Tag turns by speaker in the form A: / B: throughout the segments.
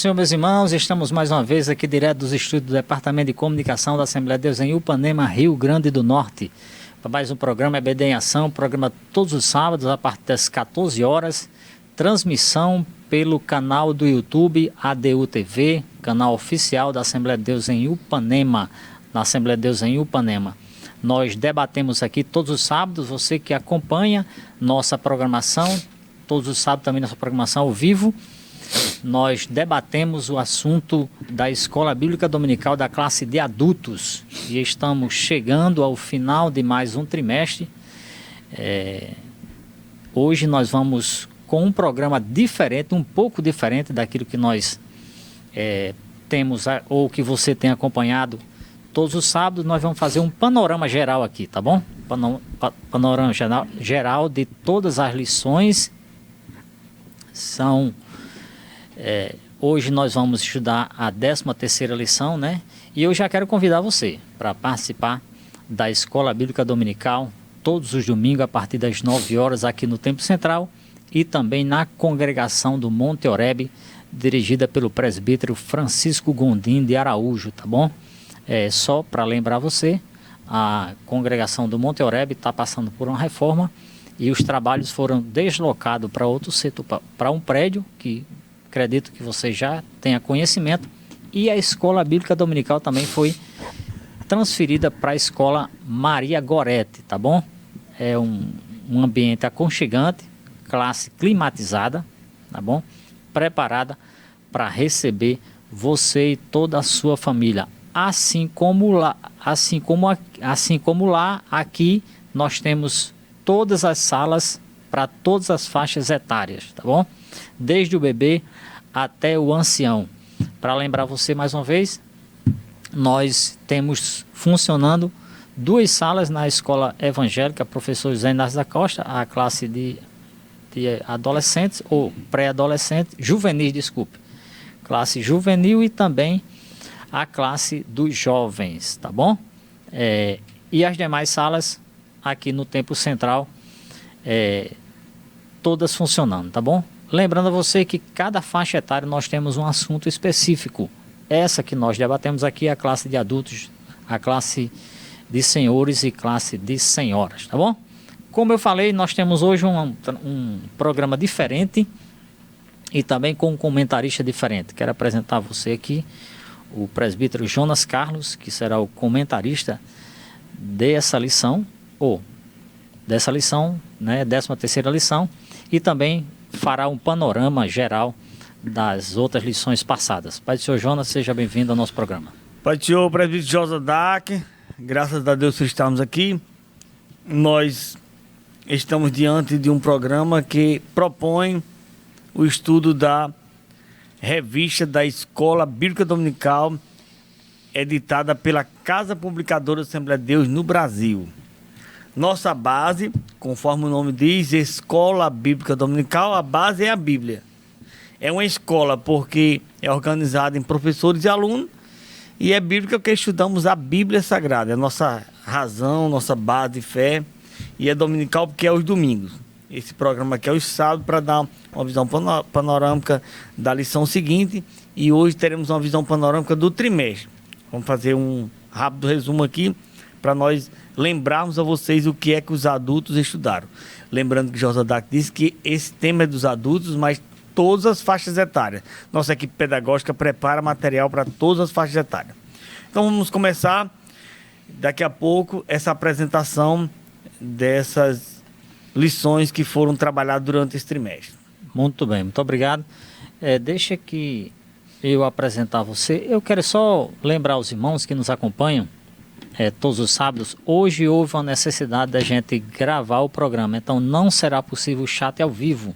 A: Senhor, meus irmãos, estamos mais uma vez aqui direto dos estúdios do Departamento de Comunicação da Assembleia de Deus em Upanema, Rio Grande do Norte. Para mais um programa EBD em Ação, programa todos os sábados a partir das 14 horas, transmissão pelo canal do YouTube ADU TV, canal oficial da Assembleia de Deus em Upanema, na Assembleia de Deus em Upanema. Nós debatemos aqui todos os sábados, você que acompanha nossa programação, todos os sábados também nossa programação ao vivo, nós debatemos o assunto da Escola Bíblica Dominical da classe de adultos e estamos chegando ao final de mais um trimestre. Hoje nós vamos com um programa diferente, um pouco diferente daquilo que nós temos ou que você tem acompanhado todos os sábados. Nós vamos fazer um panorama geral aqui, tá bom? Panorama geral de todas as lições. Hoje nós vamos estudar a 13ª lição, né? E eu já quero convidar você para participar da Escola Bíblica Dominical todos os domingos a partir das 9 horas aqui no Templo Central e também na congregação do Monte Oreb, dirigida pelo presbítero Francisco Gondim de Araújo, tá bom? Só para lembrar você, a congregação do Monte Oreb está passando por uma reforma e os trabalhos foram deslocados para outro setor, para um prédio que acredito que você já tenha conhecimento, e a Escola Bíblica Dominical também foi transferida para a Escola Maria Gorete, tá bom? É um ambiente aconchegante, classe climatizada, tá bom? Preparada para receber você e toda a sua família. Assim como lá, aqui nós temos todas as salas para todas as faixas etárias, tá bom? Desde o bebê até o ancião. Para lembrar você mais uma vez, nós temos funcionando 2 salas na Escola Evangélica Professor José Inácio da Costa, a classe de adolescentes ou pré-adolescentes, juvenis, desculpe, classe juvenil, e também a classe dos jovens, tá bom? E as demais salas aqui no Templo Central, todas funcionando, tá bom? Lembrando a você que cada faixa etária nós temos um assunto específico. Essa que nós debatemos aqui é a classe de adultos, a classe de senhores e classe de senhoras, tá bom? Como eu falei, nós temos hoje um programa diferente e também com um comentarista diferente. Quero apresentar a você aqui o presbítero Jonas Carlos, que será o comentarista dessa lição, né, 13ª lição, e também fará um panorama geral das outras lições passadas. Pai do Senhor Jonas, seja bem-vindo ao nosso programa.
B: Pai do Senhor, presbítero Josadak, graças a Deus por estarmos aqui. Nós estamos diante de um programa que propõe o estudo da revista da Escola Bíblica Dominical, editada pela Casa Publicadora da Assembleia de Deus no Brasil. Nossa base, conforme o nome diz, Escola Bíblica Dominical, a base é a Bíblia. É uma escola porque é organizada em professores e alunos, e é bíblica porque estudamos a Bíblia Sagrada. É a nossa razão, nossa base de fé, e é dominical porque é os domingos. Esse programa aqui é os sábados para dar uma visão panorâmica da lição seguinte, e hoje teremos uma visão panorâmica do trimestre. Vamos fazer um rápido resumo aqui para nós lembrarmos a vocês o que é que os adultos estudaram. Lembrando que Josadak disse que esse tema é dos adultos, mas todas as faixas etárias. Nossa equipe pedagógica prepara material para todas as faixas etárias. Então vamos começar daqui a pouco essa apresentação dessas lições que foram trabalhadas durante esse trimestre.
A: Muito bem, muito obrigado. Deixa que eu apresentar você. Eu quero só lembrar aos irmãos que nos acompanham todos os sábados. Hoje houve uma necessidade da gente gravar o programa, então não será possível o chat ao vivo,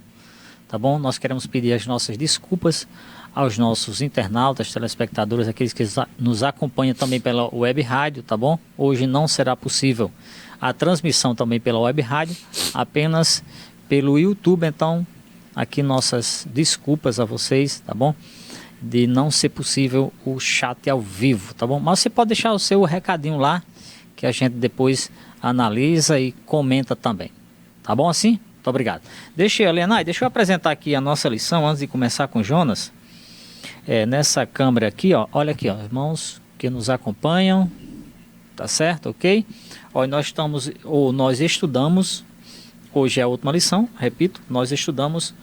A: tá bom? Nós queremos pedir as nossas desculpas aos nossos internautas, telespectadores, aqueles que nos acompanham também pela web rádio, tá bom? Hoje não será possível a transmissão também pela web rádio, apenas pelo YouTube. Então aqui nossas desculpas a vocês, tá bom? De não ser possível o chat ao vivo, tá bom? Mas você pode deixar o seu recadinho lá, que a gente depois analisa e comenta também, tá bom assim? Muito obrigado. Deixa eu apresentar aqui a nossa lição antes de começar com Jonas. nessa câmera aqui, ó, olha aqui, ó, irmãos que nos acompanham, tá certo, ok? Ó, nós estudamos, hoje é a última lição, repito, nós estudamos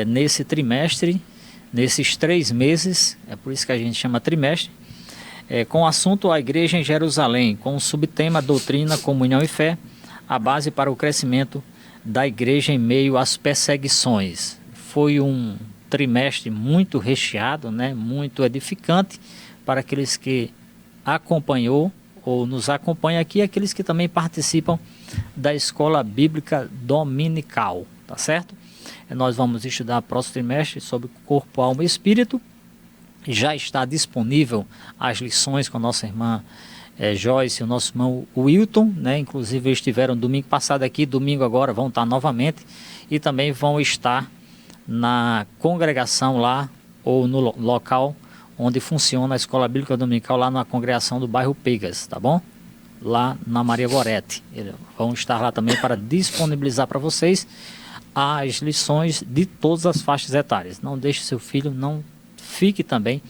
A: nesse trimestre, nesses 3 meses, é por isso que a gente chama trimestre, com o assunto A Igreja em Jerusalém, com o subtema Doutrina, Comunhão e Fé, a base para o crescimento da igreja em meio às perseguições. Foi um trimestre muito recheado, né, muito edificante para aqueles que acompanhou ou nos acompanham aqui, aqueles que também participam da Escola Bíblica Dominical, tá certo? Nós vamos estudar próximo trimestre sobre corpo, alma e espírito. Já está disponível as lições com a nossa irmã Joyce e o nosso irmão Wilton, né? Inclusive eles estiveram domingo passado aqui, domingo agora vão estar novamente e também vão estar na congregação lá ou no local onde funciona a Escola Bíblica Dominical, lá na congregação do bairro Pegas, tá bom? Lá na Maria Goretti. Eles vão estar lá também para disponibilizar para vocês as lições de todas as faixas etárias. Não deixe seu filho, não fique também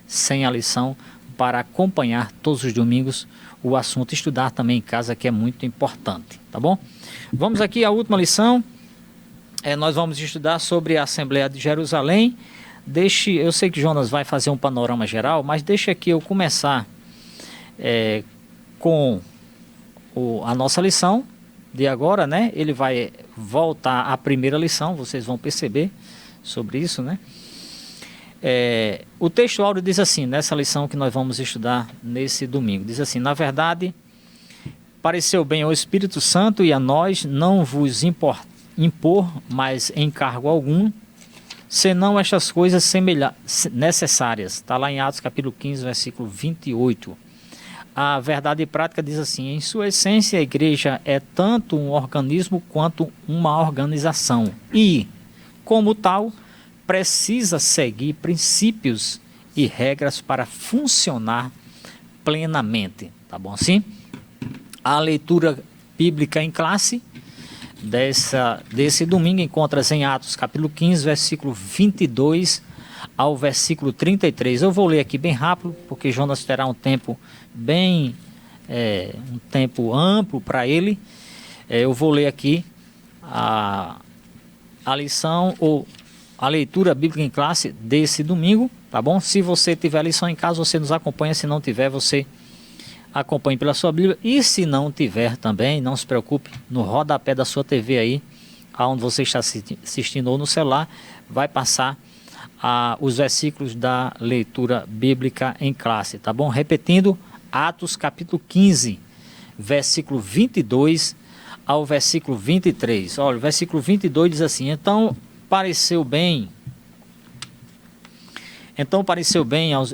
A: sem a lição para acompanhar todos os domingos o assunto, estudar também em casa, que é muito importante, tá bom? Vamos aqui à última lição. Nós vamos estudar sobre a Assembleia de Jerusalém. Eu sei que Jonas vai fazer um panorama geral, mas deixa aqui eu começar com a nossa lição de agora, né? Ele vai voltar à primeira lição, vocês vão perceber sobre isso, né? O texto áureo diz assim, nessa lição que nós vamos estudar nesse domingo, diz assim: na verdade, pareceu bem ao Espírito Santo e a nós não vos impor mais encargo algum, senão estas coisas necessárias. Está lá em Atos capítulo 15, versículo 28. A verdade prática diz assim: em sua essência a igreja é tanto um organismo quanto uma organização e, como tal, precisa seguir princípios e regras para funcionar plenamente. Tá bom assim? A leitura bíblica em classe desse domingo encontra-se em Atos capítulo 15, versículo 22 ao versículo 33. Eu vou ler aqui bem rápido, porque Jonas terá um tempo um tempo amplo para ele. Eu vou ler aqui a lição ou a leitura bíblica em classe desse domingo, tá bom? Se você tiver a lição em casa, você nos acompanha. Se não tiver, você acompanhe pela sua Bíblia. E se não tiver também, não se preocupe, no rodapé da sua TV aí, aonde você está assistindo ou no celular, vai passar os versículos da leitura bíblica em classe, tá bom? Repetindo, Atos capítulo 15, versículo 22 ao versículo 23. Olha, o versículo 22 diz assim: Então pareceu bem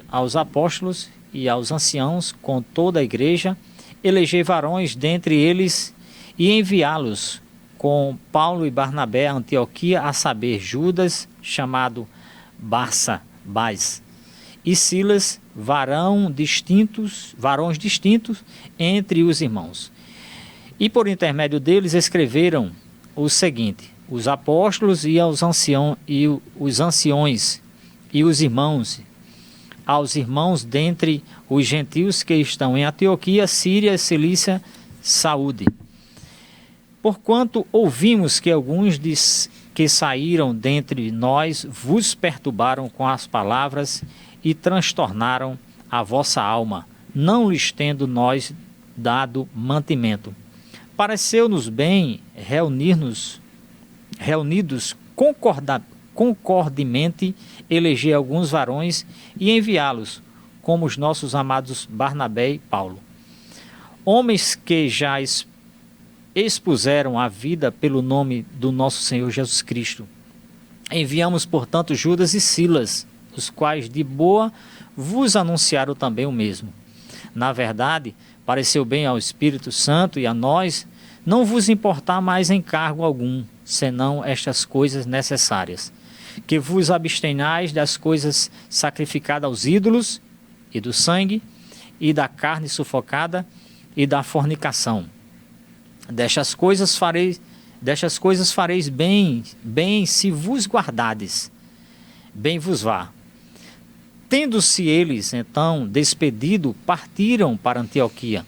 A: aos apóstolos e aos anciãos com toda a igreja eleger varões dentre eles e enviá-los com Paulo e Barnabé a Antioquia, a saber, Judas, chamado Barsabás, e Silas, varões distintos entre os irmãos. E por intermédio deles escreveram o seguinte: os apóstolos e os anciões e os irmãos, aos irmãos dentre os gentios que estão em Antioquia, Síria, Cilícia, saúde. Porquanto ouvimos que alguns que saíram dentre nós vos perturbaram com as palavras e transtornaram a vossa alma, não lhes tendo nós dado mantimento. Pareceu-nos bem reunidos concordemente, eleger alguns varões e enviá-los, como os nossos amados Barnabé e Paulo, homens que já expuseram a vida pelo nome do nosso Senhor Jesus Cristo. Enviamos, portanto, Judas e Silas, os quais de boa vos anunciaram também o mesmo. Na verdade, pareceu bem ao Espírito Santo e a nós não vos importar mais encargo algum, senão estas coisas necessárias: que vos abstenhais das coisas sacrificadas aos ídolos, e do sangue, e da carne sufocada, e da fornicação. Destas coisas fareis bem se vos guardardes. Bem vos vá. Tendo-se eles, então, despedido, partiram para Antioquia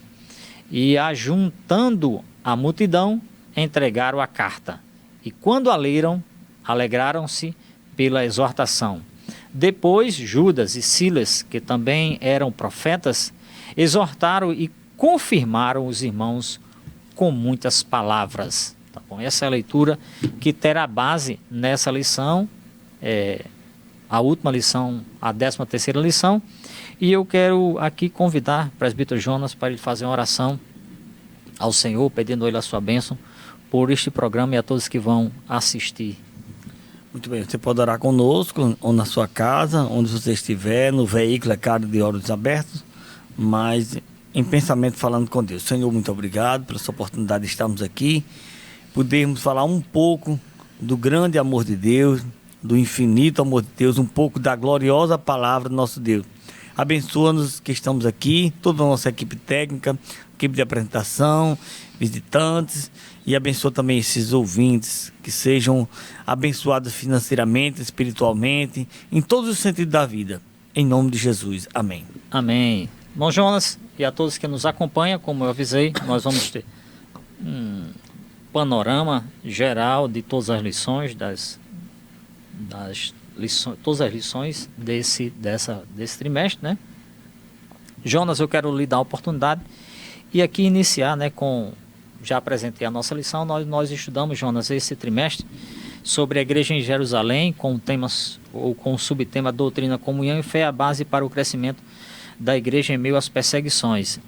A: e, ajuntando a multidão, entregaram a carta. E quando a leram, alegraram-se pela exortação. Depois, Judas e Silas, que também eram profetas, exortaram e confirmaram os irmãos com muitas palavras. Tá bom? Essa é a leitura que terá base nessa lição, a última lição, a 13ª lição. E eu quero aqui convidar o presbítero Jonas para ele fazer uma oração ao Senhor, pedindo a ele a sua bênção por este programa e a todos que vão assistir.
B: Muito bem, você pode orar conosco, ou na sua casa, onde você estiver, no veículo, é claro, de olhos abertos, mas em pensamento falando com Deus. Senhor, muito obrigado pela sua oportunidade de estarmos aqui, podermos falar um pouco do grande amor de Deus, do infinito amor de Deus, um pouco da gloriosa palavra do nosso Deus. Abençoa-nos que estamos aqui, toda a nossa equipe técnica, equipe de apresentação, visitantes, e abençoa também esses ouvintes, que sejam abençoados financeiramente, espiritualmente, em todos os sentidos da vida. Em nome de Jesus. Amém.
A: Amém. Bom, Jonas, e a todos que nos acompanham, como eu avisei, nós vamos ter um panorama geral de todas as lições, todas as lições desse trimestre, né? Jonas, eu quero lhe dar a oportunidade e aqui iniciar, né, já apresentei a nossa lição, nós estudamos, Jonas, esse trimestre sobre a igreja em Jerusalém, com temas ou com o subtema doutrina, comunhão e fé, a base para o crescimento da igreja em meio às perseguições.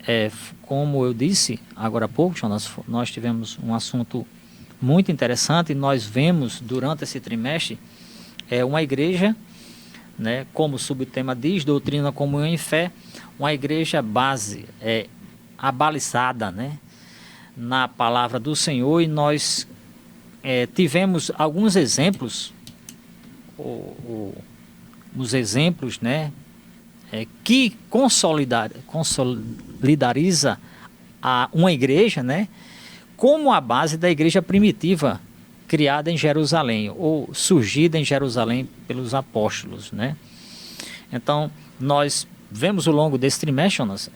A: Como eu disse agora há pouco, Jonas, nós tivemos um assunto muito interessante e nós vemos durante esse trimestre uma igreja, né, como o subtema diz, doutrina, comunhão e fé, uma igreja base, abalizada, né, na palavra do Senhor, e nós tivemos alguns exemplos, os exemplos, né, que consolidariza uma igreja, né, como a base da igreja primitiva criada em Jerusalém, ou surgida em Jerusalém pelos apóstolos, né? Então, nós vemos ao longo desse trimestre, Jonas,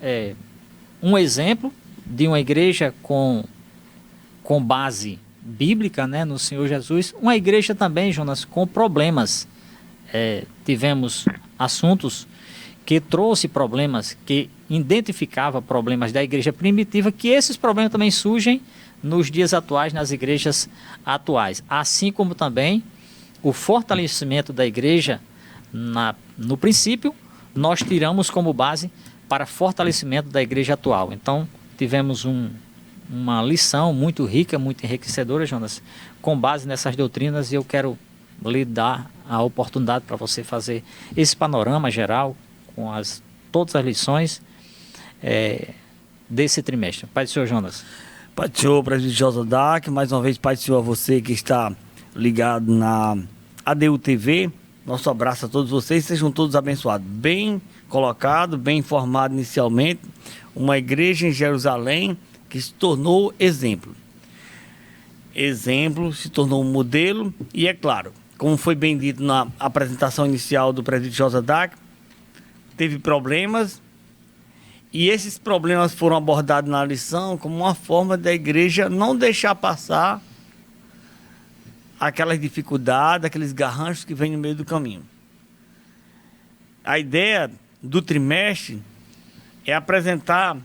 A: um exemplo de uma igreja com base bíblica, né, no Senhor Jesus, uma igreja também, Jonas, com problemas. Tivemos assuntos que trouxe problemas, que identificava problemas da igreja primitiva, que esses problemas também surgem nos dias atuais, nas igrejas atuais. Assim como também o fortalecimento da igreja, no princípio, nós tiramos como base para fortalecimento da igreja atual. Então, tivemos uma lição muito rica, muito enriquecedora, Jonas, com base nessas doutrinas, e eu quero lhe dar a oportunidade para você fazer esse panorama geral com todas as lições desse trimestre. Pai do Senhor, Jonas.
B: Pai do Senhor, presbítero Josadak, mais uma vez, Pai do Senhor, a você que está ligado na ADU TV, nosso abraço a todos vocês, sejam todos abençoados. Bem colocado, bem informado inicialmente, uma igreja em Jerusalém que se tornou exemplo. Exemplo, se tornou um modelo, e é claro, como foi bem dito na apresentação inicial do presbítero Josadak, teve problemas, e esses problemas foram abordados na lição como uma forma da igreja não deixar passar aquelas dificuldades, aqueles garranchos que vêm no meio do caminho. A ideia do trimestre é apresentar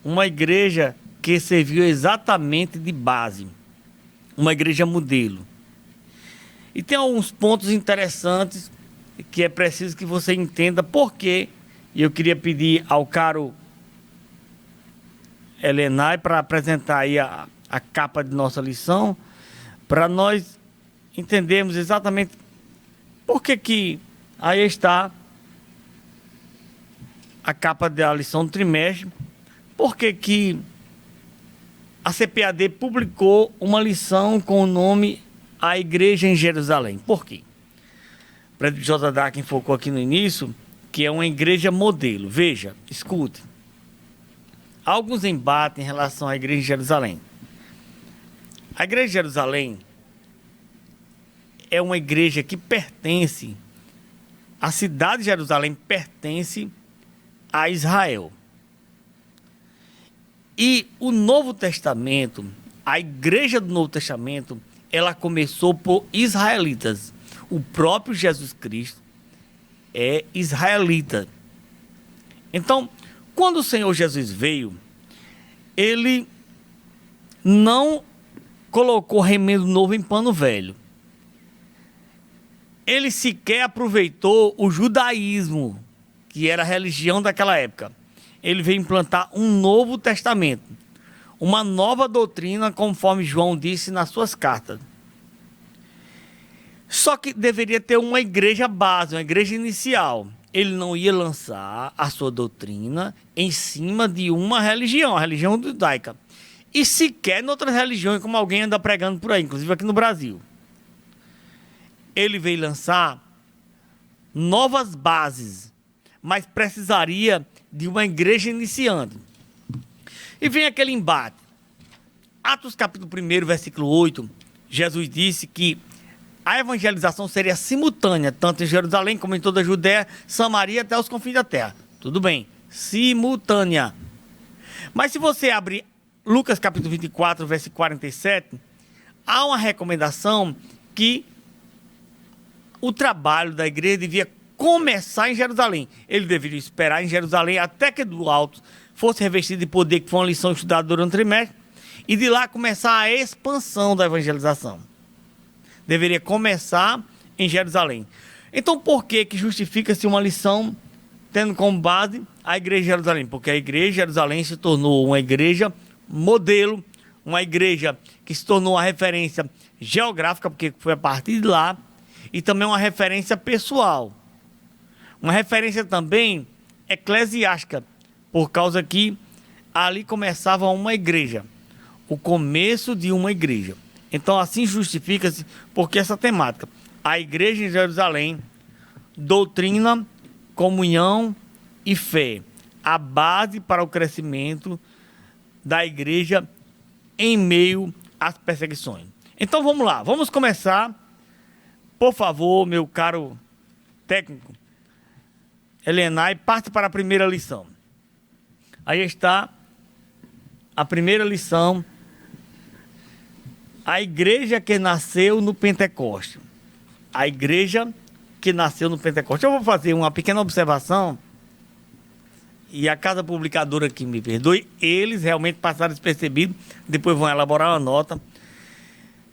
B: uma igreja que serviu exatamente de base, uma igreja modelo. E tem alguns pontos interessantes que é preciso que você entenda por quê. E eu queria pedir ao caro Elenay para apresentar aí a capa de nossa lição, para nós entendermos exatamente por que aí está a capa da lição do trimestre, por que a CPAD publicou uma lição com o nome A Igreja em Jerusalém. Por quê? O presbítero Josadak focou aqui no início que é uma igreja modelo. Veja, escute. Há alguns embates em relação à igreja de Jerusalém. A igreja de Jerusalém é uma igreja que pertence a cidade de Jerusalém pertence a Israel. E o Novo Testamento, a igreja do Novo Testamento, ela começou por israelitas. O próprio Jesus Cristo é israelita. Então, quando o Senhor Jesus veio, ele não colocou remendo novo em pano velho. Ele sequer aproveitou o judaísmo, que era a religião daquela época. Ele veio implantar um novo testamento, uma nova doutrina, conforme João disse nas suas cartas. Só que deveria ter uma igreja base, uma igreja inicial. Ele não ia lançar a sua doutrina em cima de uma religião, a religião judaica. E sequer em outras religiões, como alguém anda pregando por aí, inclusive aqui no Brasil. Ele veio lançar novas bases, mas precisaria de uma igreja iniciante. E vem aquele embate. Atos capítulo 1, versículo 8, Jesus disse que a evangelização seria simultânea, tanto em Jerusalém como em toda a Judéia, Samaria até os confins da terra. Tudo bem, simultânea. Mas se você abrir Lucas capítulo 24, versículo 47, há uma recomendação que o trabalho da igreja devia começar em Jerusalém. Ele deveria esperar em Jerusalém até que do alto fosse revestido de poder, que foi uma lição estudada durante o trimestre, e de lá começar a expansão da evangelização. Deveria começar em Jerusalém. Então, por que justifica-se uma lição tendo como base a igreja de Jerusalém? Porque a igreja de Jerusalém se tornou uma igreja modelo, uma igreja que se tornou uma referência geográfica, porque foi a partir de lá, e também uma referência pessoal. Uma referência também eclesiástica, por causa que ali começava uma igreja, o começo de uma igreja. Então assim justifica-se porque essa temática, a igreja em Jerusalém, doutrina, comunhão e fé, a base para o crescimento da igreja em meio às perseguições. Então vamos lá, vamos começar. Por favor, meu caro técnico, Elenay, parte para a primeira lição. Aí está a primeira lição. A igreja que nasceu no Pentecoste. A igreja que nasceu no Pentecoste. Eu vou fazer uma pequena observação, e a casa publicadora que me perdoe, eles realmente passaram despercebido, depois vão elaborar uma nota.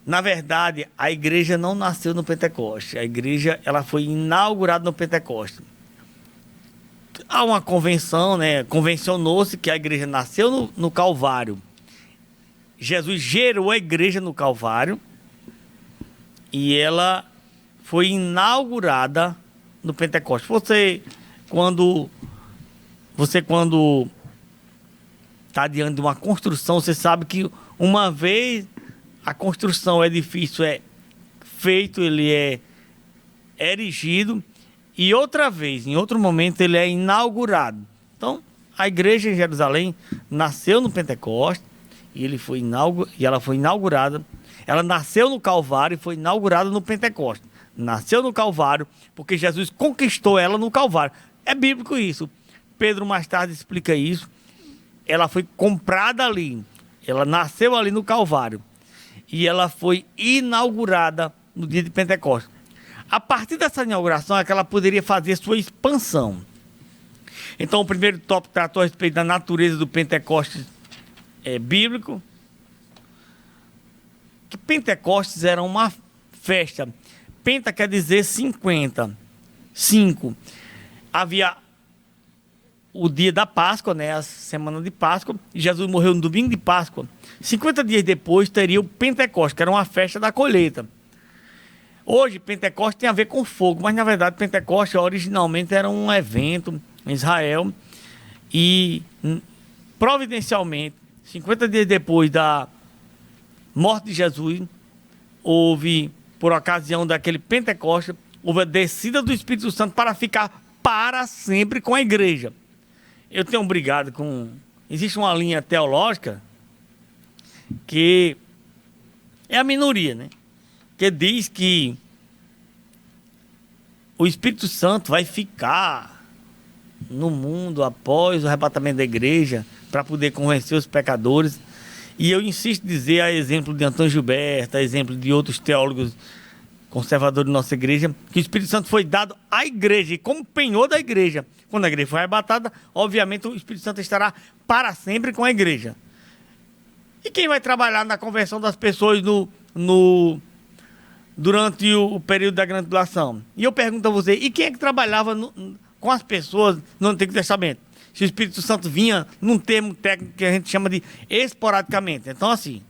B: Na verdade, a igreja não nasceu no Pentecoste. A igreja, ela foi inaugurada no Pentecoste. Há uma convenção, né? Convencionou-se que a igreja nasceu no Calvário. Jesus gerou a igreja no Calvário e ela foi inaugurada no Pentecoste. Quando está diante de uma construção, você sabe que uma vez a construção, o edifício é feito, ele é erigido, e outra vez, em outro momento, ele é inaugurado. Então, a igreja em Jerusalém nasceu no Pentecoste, e ela foi inaugurada. Ela nasceu no Calvário e foi inaugurada no Pentecoste. Nasceu no Calvário porque Jesus conquistou ela no Calvário. É bíblico isso. Pedro mais tarde explica isso. Ela foi comprada ali. Ela nasceu ali no Calvário. E ela foi inaugurada no dia de Pentecostes. A partir dessa inauguração é que ela poderia fazer sua expansão. Então, o primeiro tópico tratou a respeito da natureza do Pentecostes bíblico. Que Pentecostes era uma festa. Penta quer dizer 50. 5. Havia o dia da Páscoa, né, a semana de Páscoa, e Jesus morreu no domingo de Páscoa. 50 dias depois teria o Pentecostes, que era uma festa da colheita. Hoje, Pentecostes tem a ver com fogo, mas na verdade Pentecostes originalmente era um evento em Israel e providencialmente, 50 dias depois da morte de Jesus, houve, por ocasião daquele Pentecostes, houve a descida do Espírito Santo para ficar para sempre com a igreja. Eu tenho brigado com... Existe uma linha teológica que é a minoria, né? Que diz que o Espírito Santo vai ficar no mundo após o arrebatamento da igreja para poder convencer os pecadores. E eu insisto em dizer, a exemplo de Antônio Gilberto, a exemplo de outros teólogos conservadores da nossa igreja, que o Espírito Santo foi dado à igreja e como penhor da igreja. Quando a igreja foi arrebatada, obviamente o Espírito Santo estará para sempre com a igreja. E quem vai trabalhar na conversão das pessoas durante o período da grande tribulação? E eu pergunto a você, e quem é que trabalhava com as pessoas no Antigo Testamento? Se o Espírito Santo vinha num termo técnico que a gente chama de esporadicamente. Então, assim,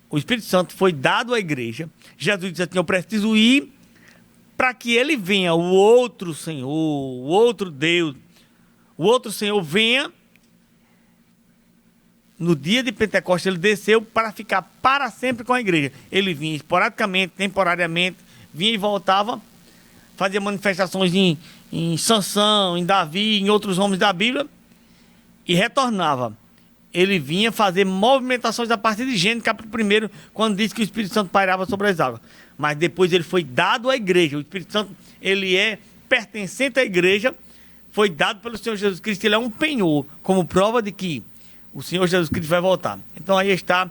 B: o Espírito Santo foi dado à igreja. Jesus disse assim, eu preciso ir para que ele venha, o outro Senhor, o outro Deus, o outro Senhor venha. No dia de Pentecostes ele desceu para ficar para sempre com a igreja. Ele vinha esporadicamente, temporariamente, vinha e voltava, fazia manifestações em Sansão, em Davi, em outros homens da Bíblia, e retornava. Ele vinha fazer movimentações a partir de Gênesis, capítulo 1, quando diz que o Espírito Santo pairava sobre as águas. Mas depois ele foi dado à igreja. O Espírito Santo, ele é pertencente à igreja, foi dado pelo Senhor Jesus Cristo, ele é um penhor, como prova de que o Senhor Jesus Cristo vai voltar. Então aí está,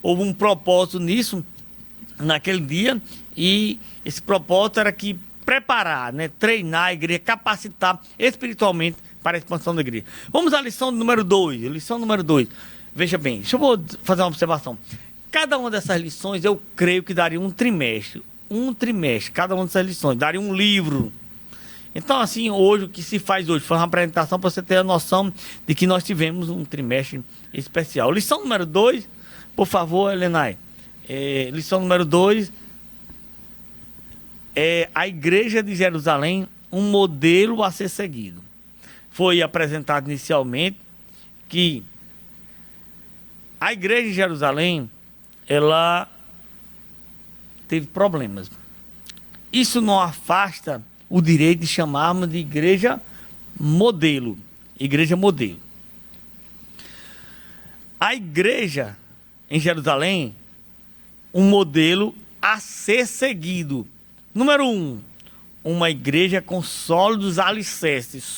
B: houve um propósito nisso, naquele dia, e esse propósito era que preparar, né, treinar a igreja, capacitar espiritualmente para a expansão da igreja. Vamos à lição número 2. Lição número 2. Veja bem, deixa eu fazer uma observação. Cada uma dessas lições eu creio que daria um trimestre. Cada uma dessas lições daria um livro. Então, assim, hoje, o que se faz hoje? Foi uma apresentação para você ter a noção de que nós tivemos um trimestre especial. Lição número 2, por favor, Helenay. Lição número 2 é a Igreja de Jerusalém, um modelo a ser seguido. Foi apresentado inicialmente que a Igreja de Jerusalém, ela teve problemas. Isso não afasta o direito de chamarmos de igreja modelo. Igreja modelo. A igreja em Jerusalém, um modelo a ser seguido. Número 1, uma igreja com sólidos alicerces.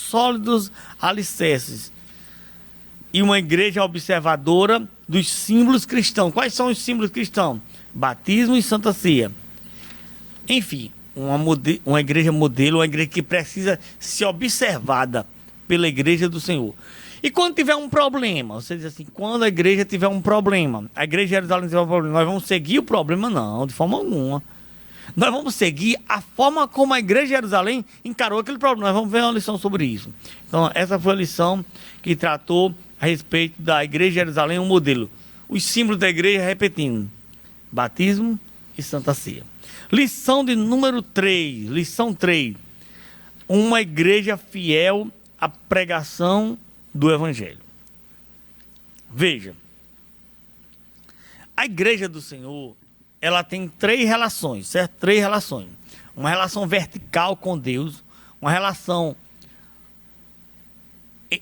B: E uma igreja observadora dos símbolos cristãos. Quais são os símbolos cristãos? Batismo e Santa Ceia. Enfim, uma igreja modelo, uma igreja que precisa ser observada pela igreja do Senhor. E quando tiver um problema, você diz assim, quando a igreja tiver um problema, a igreja de Jerusalém tiver um problema, nós vamos seguir o problema? Não, de forma alguma. Nós vamos seguir a forma como a igreja de Jerusalém encarou aquele problema. Nós vamos ver uma lição sobre isso. Então, essa foi a lição que tratou a respeito da igreja de Jerusalém, um modelo. Os símbolos da igreja, repetindo, batismo e Santa Ceia. Lição de número 3, lição 3. Uma igreja fiel à pregação do Evangelho. Veja, a igreja do Senhor, ela tem 3 relações, certo? 3 relações. Uma relação vertical com Deus, uma relação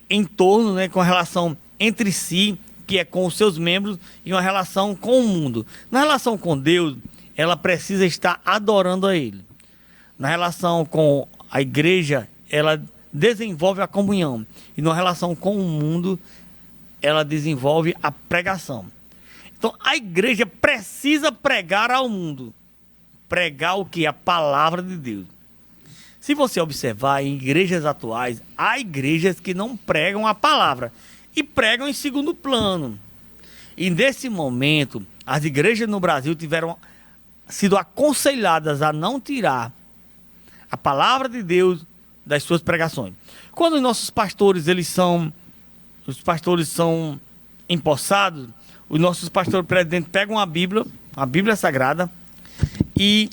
B: em torno, né, com a relação entre si, que é com os seus membros, e uma relação com o mundo. Na relação com Deus, ela precisa estar adorando a Ele. Na relação com a igreja, ela desenvolve a comunhão. E na relação com o mundo, ela desenvolve a pregação. Então, a igreja precisa pregar ao mundo. Pregar o que? A palavra de Deus. Se você observar em igrejas atuais, há igrejas que não pregam a palavra e pregam em segundo plano. E nesse momento, as igrejas no Brasil tiveram sido aconselhadas a não tirar a palavra de Deus das suas pregações. Quando os nossos pastores, os pastores são empossados, os nossos pastores presidentes pegam a Bíblia Sagrada, e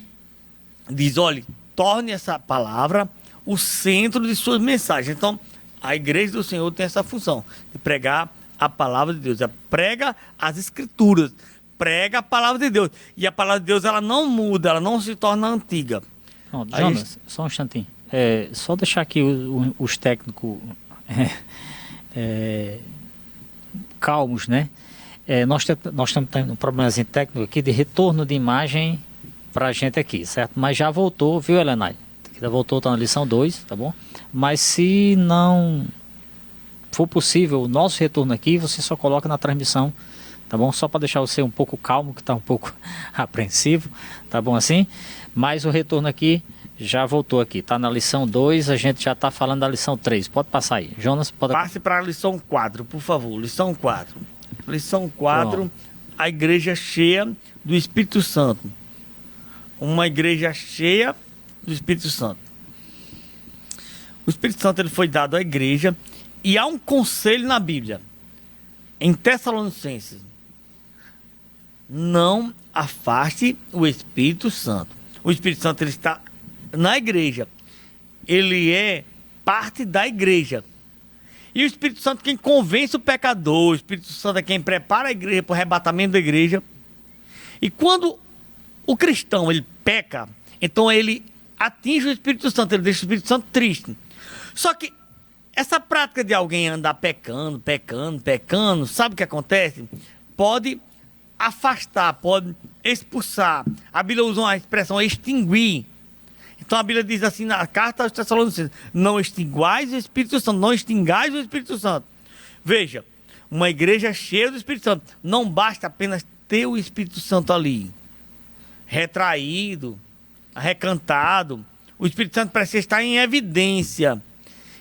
B: diz, olha, torne essa palavra o centro de suas mensagens. Então, a igreja do Senhor tem essa função de pregar a palavra de Deus. Ela prega as escrituras, prega a palavra de Deus. E a palavra de Deus, ela não muda, ela não se torna antiga.
A: Não, Jonas, só um instantinho. Só deixar aqui os técnicos calmos, né? Nós estamos tendo um problemazinho técnico aqui de retorno de imagem para a gente aqui, certo? Mas já voltou, viu, Helenay? Ainda voltou, tá na lição 2, tá bom? Mas se não for possível o nosso retorno aqui, você só coloca na transmissão, tá bom? Só para deixar você um pouco calmo, que está um pouco apreensivo, tá bom assim? Mas o retorno aqui já voltou aqui, tá na lição 2, a gente já tá falando da lição 3. Pode passar aí. Jonas, pode...
B: Passe para a lição 4, por favor. Lição 4. Lição 4, pronto. A igreja cheia do Espírito Santo. Uma igreja cheia do Espírito Santo. O Espírito Santo ele foi dado à igreja e há um conselho na Bíblia, em Tessalonicenses: não afaste o Espírito Santo. O Espírito Santo ele está na igreja, ele é parte da igreja. E o Espírito Santo quem convence o pecador, o Espírito Santo é quem prepara a igreja para o arrebatamento da igreja. E quando o cristão ele peca, então ele atinge o Espírito Santo, ele deixa o Espírito Santo triste. Só que essa prática de alguém andar pecando, sabe o que acontece? Pode afastar, pode expulsar. A Bíblia usa uma expressão extinguir. Então a Bíblia diz assim na carta aos Tessalonicenses: não extinguais o Espírito Santo, não extingais o Espírito Santo. Veja, uma igreja cheia do Espírito Santo, não basta apenas ter o Espírito Santo ali, retraído, recantado. O Espírito Santo precisa estar em evidência.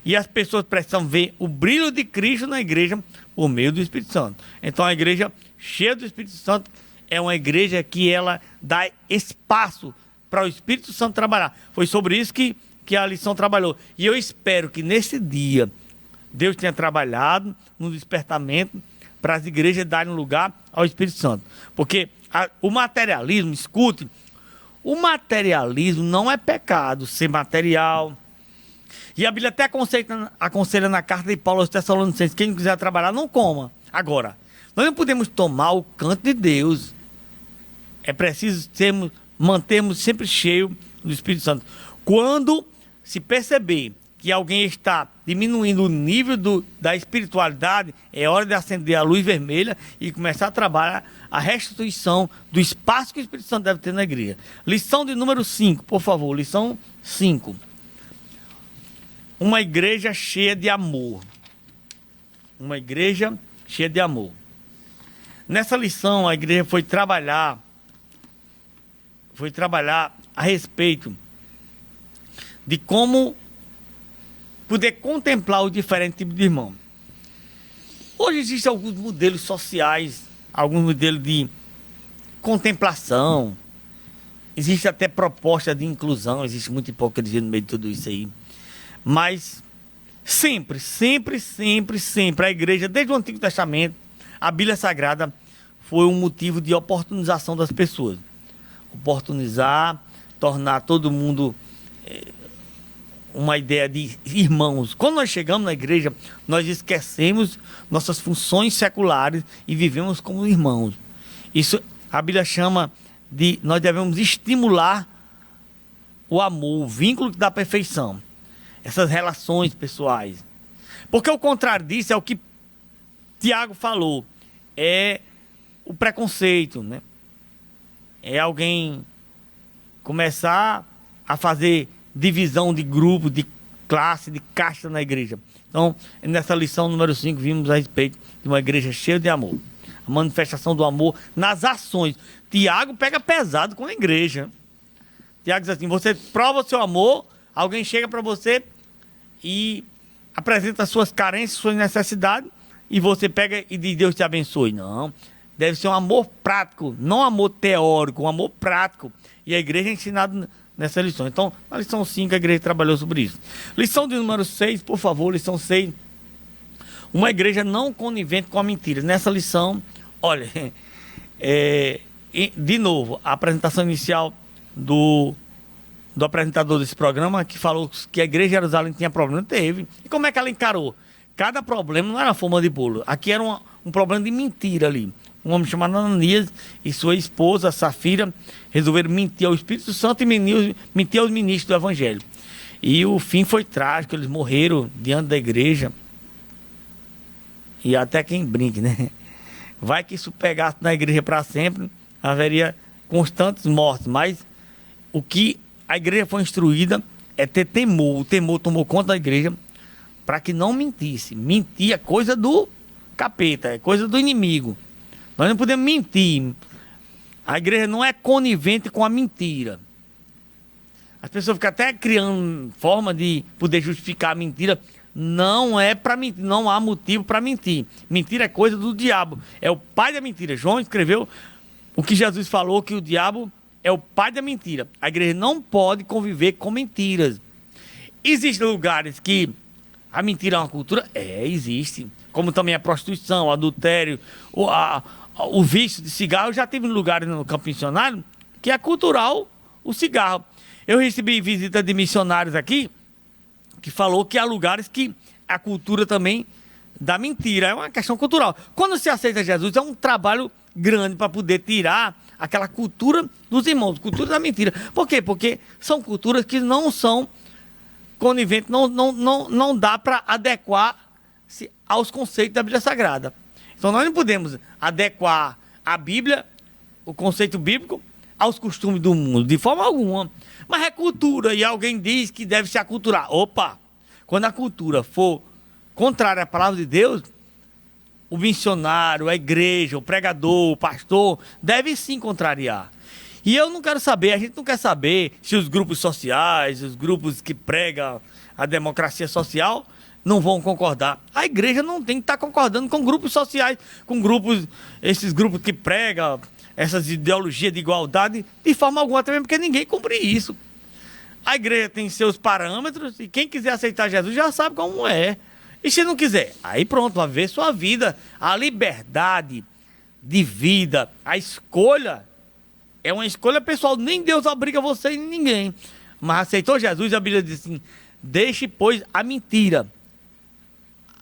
B: E as pessoas precisam ver o brilho de Cristo na igreja por meio do Espírito Santo. Então a igreja cheia do Espírito Santo é uma igreja que ela dá espaço para o Espírito Santo trabalhar. Foi sobre isso que a lição trabalhou. E eu espero que nesse dia Deus tenha trabalhado no despertamento para as igrejas darem lugar ao Espírito Santo. Porque o materialismo, escute, o materialismo não é pecado, ser material. E a Bíblia até aconselha na carta de Paulo aos Tessalonicenses: quem quiser trabalhar, não coma. Agora, nós não podemos tomar o canto de Deus. É preciso mantermos sempre cheio do Espírito Santo. Quando se perceber que alguém está diminuindo o nível da espiritualidade, é hora de acender a luz vermelha e começar a trabalhar a restituição do espaço que o Espírito Santo deve ter na igreja. Lição de número 5, por favor. Lição 5. Uma igreja cheia de amor. Uma igreja cheia de amor. Nessa lição, a igreja foi trabalhar a respeito de como poder contemplar o diferente tipo de irmão. Hoje existem alguns modelos sociais, alguns modelos de contemplação, existe até proposta de inclusão, existe muita hipocrisia no meio de tudo isso aí. Mas sempre, a igreja, desde o Antigo Testamento, a Bíblia Sagrada foi um motivo de oportunização das pessoas. Oportunizar, tornar todo mundo uma ideia de irmãos. Quando nós chegamos na igreja, nós esquecemos nossas funções seculares e vivemos como irmãos. Isso a Bíblia chama de, nós devemos estimular o amor, o vínculo da perfeição, essas relações pessoais. Porque o contrário disso é o que Tiago falou, é o preconceito, né? É alguém começar a fazer divisão de grupo, de classe, de casta na igreja. Então, nessa lição número 5, vimos a respeito de uma igreja cheia de amor. A manifestação do amor nas ações. Tiago pega pesado com a igreja. Tiago diz assim: você prova o seu amor, alguém chega para você e apresenta suas carências, suas necessidades, e você pega e diz: Deus te abençoe. Não, deve ser um amor prático, não um amor teórico, um amor prático. E a igreja é ensinada nessa lição. Então, na lição 5, a igreja trabalhou sobre isso. Lição de número 6, por favor, lição 6. Uma igreja não conivente com a mentira. Nessa lição, olha, de novo, a apresentação inicial do apresentador desse programa, que falou que a igreja de Jerusalém tinha problema, teve. E como é que ela encarou? Cada problema não era forma de bolo. Aqui era um problema de mentira ali. Um homem chamado Ananias e sua esposa, Safira, resolveram mentir ao Espírito Santo e mentir aos ministros do Evangelho. E o fim foi trágico, eles morreram diante da igreja. E até quem brinque, né? Vai que isso pegasse na igreja para sempre, haveria constantes mortes. Mas o que a igreja foi instruída é ter temor. O temor tomou conta da igreja para que não mentisse. Mentir é coisa do capeta, é coisa do inimigo. Nós não podemos mentir. A igreja não é conivente com a mentira. As pessoas ficam até criando forma de poder justificar a mentira. Não é para mentir, não há motivo para mentir. Mentira é coisa do diabo, é o pai da mentira. João escreveu o que Jesus falou, que o diabo é o pai da mentira. A igreja não pode conviver com mentiras. Existem lugares que a mentira é uma cultura? Existe. Como também a prostituição, o adultério, o vício de cigarro. Eu já tive lugares no campo missionário que é cultural o cigarro. Eu recebi visita de missionários aqui que falou que há lugares que a cultura também da mentira. É uma questão cultural. Quando se aceita Jesus, é um trabalho grande para poder tirar aquela cultura dos irmãos, cultura da mentira. Por quê? Porque são culturas que não são coniventes, não dá para adequar-se aos conceitos da Bíblia Sagrada. Então nós não podemos adequar a Bíblia, o conceito bíblico, aos costumes do mundo, de forma alguma. Mas é cultura, e alguém diz que deve se aculturar. Opa! Quando a cultura for contrária à palavra de Deus, o missionário, a igreja, o pregador, o pastor, deve sim contrariar. E eu não quero saber, a gente não quer saber se os grupos sociais, os grupos que pregam a democracia social, não vão concordar. A igreja não tem que estar concordando com grupos sociais, com grupos, esses grupos que pregam essas ideologias de igualdade, de forma alguma também, porque ninguém cumpre isso. A igreja tem seus parâmetros e quem quiser aceitar Jesus já sabe como é. E se não quiser, aí pronto, vai ver sua vida. A liberdade de vida, a escolha, é uma escolha pessoal. Nem Deus obriga você e ninguém. Mas aceitou Jesus, a Bíblia diz assim: deixe, pois, a mentira,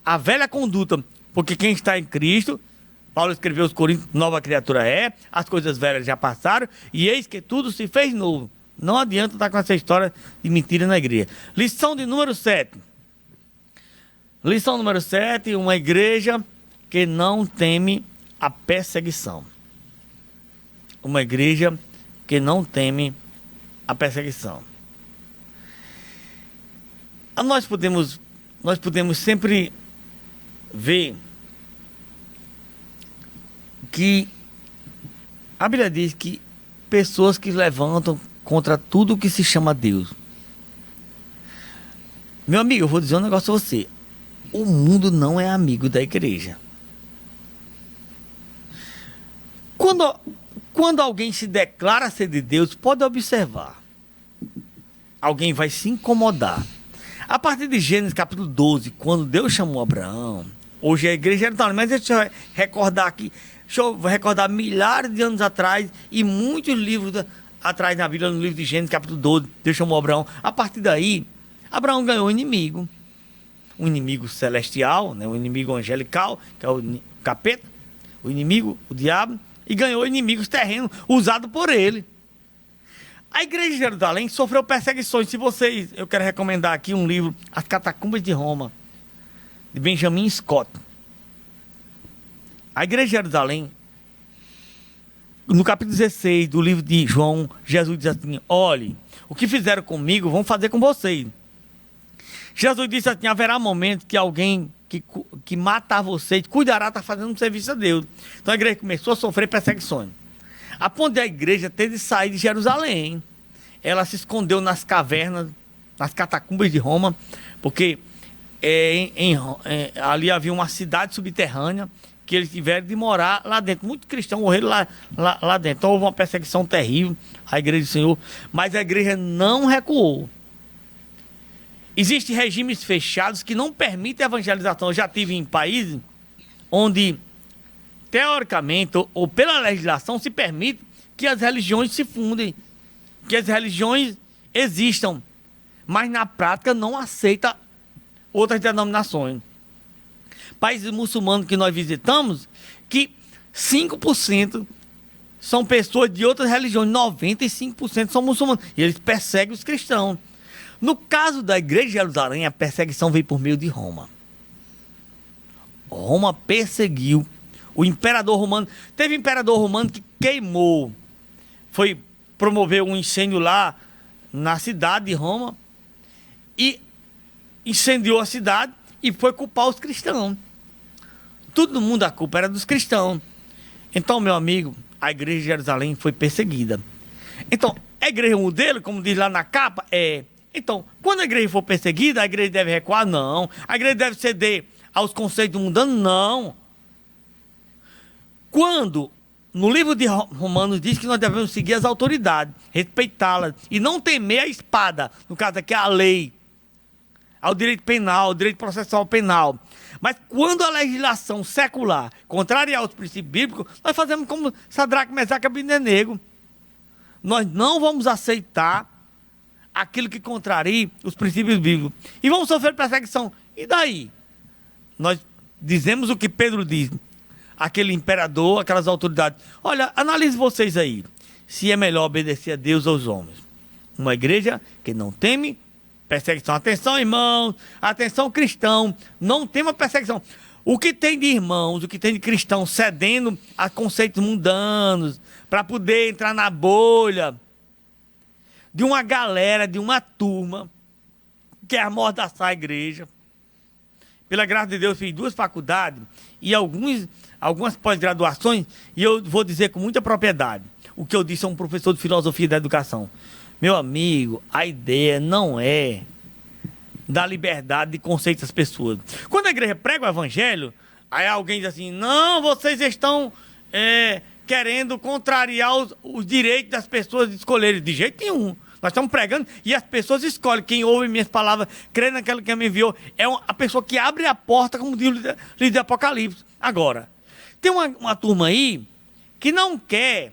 B: a velha conduta, porque quem está em Cristo, Paulo escreveu aos Coríntios, nova criatura é, as coisas velhas já passaram, e eis que tudo se fez novo. Não adianta estar com essa história de mentira na igreja. Lição de número 7. Lição número 7, uma igreja que não teme a perseguição. Uma igreja que não teme a perseguição. Nós podemos sempre ver que a Bíblia diz que pessoas que levantam contra tudo que se chama Deus. Meu amigo, eu vou dizer um negócio a você. O mundo não é amigo da igreja. Quando alguém se declara ser de Deus, pode observar. Alguém vai se incomodar. A partir de Gênesis capítulo 12, quando Deus chamou Abraão, hoje a igreja era tal, mas deixa eu recordar aqui, milhares de anos atrás e muitos livros atrás na Bíblia, no livro de Gênesis capítulo 12, Deus chamou Abraão. A partir daí, Abraão ganhou um inimigo celestial, né? Um inimigo angelical, que é o capeta, o inimigo, o diabo, e ganhou inimigos terrenos usados por ele. A igreja de Jerusalém sofreu perseguições. Se vocês, eu quero recomendar aqui um livro, As Catacumbas de Roma, de Benjamin Scott. A igreja de Jerusalém, no capítulo 16 do livro de João, Jesus diz assim: olhe, o que fizeram comigo, vão fazer com vocês. Jesus disse assim: haverá momentos que alguém que matar vocês, cuidará, está fazendo um serviço a Deus. Então a igreja começou a sofrer perseguições. A ponto de a igreja ter de sair de Jerusalém. Ela se escondeu nas cavernas, nas catacumbas de Roma, porque ali havia uma cidade subterrânea que eles tiveram de morar lá dentro. Muitos cristãos morreram lá dentro. Então houve uma perseguição terrível à igreja do Senhor, mas a igreja não recuou. Existem regimes fechados que não permitem a evangelização. Eu já estive em países onde, teoricamente, ou pela legislação, se permite que as religiões se fundem, que as religiões existam, mas na prática não aceita outras denominações. Países muçulmanos que nós visitamos, que 5% são pessoas de outras religiões, 95% são muçulmanos, e eles perseguem os cristãos. No caso da igreja de Jerusalém, a perseguição veio por meio de Roma. Roma perseguiu o imperador romano. Teve imperador romano que queimou, promoveu um incêndio lá na cidade de Roma, e incendiou a cidade e foi culpar os cristãos. Todo mundo, a culpa era dos cristãos. Então, meu amigo, a igreja de Jerusalém foi perseguida. Então, a igreja modelo, como diz lá na capa, Então, quando a igreja for perseguida, a igreja deve recuar? Não. A igreja deve ceder aos conceitos mundanos? Não. Quando, no livro de Romanos, diz que nós devemos seguir as autoridades, respeitá-las e não temer a espada, no caso aqui a lei, ao direito penal, ao direito processual penal. Mas quando a legislação secular contrariar os princípios bíblicos, nós fazemos como Sadraque, Mesaque e Abednego. Nós não vamos aceitar aquilo que contraria os princípios bíblicos. E vamos sofrer perseguição. E daí? Nós dizemos o que Pedro diz. Aquele imperador, aquelas autoridades. Olha, analise vocês aí. Se é melhor obedecer a Deus ou aos homens. Uma igreja que não teme perseguição. Atenção, irmãos. Atenção, cristão. Não tema perseguição. O que tem de irmãos, o que tem de cristãos cedendo a conceitos mundanos para poder entrar na bolha de uma galera, de uma turma que é amordaçar a igreja. Pela graça de Deus, fiz 2 faculdades e algumas pós-graduações, e eu vou dizer com muita propriedade o que eu disse a um professor de filosofia da educação. Meu amigo, a ideia não é dar liberdade de conceito às pessoas. Quando a igreja prega o evangelho, aí alguém diz assim, não, vocês estão querendo contrariar os direitos das pessoas de escolherem. De jeito nenhum. Nós estamos pregando e as pessoas escolhem. Quem ouve minhas palavras, crê naquela que me enviou, é a pessoa que abre a porta, como diz o livro de Apocalipse. Agora, tem uma turma aí que não quer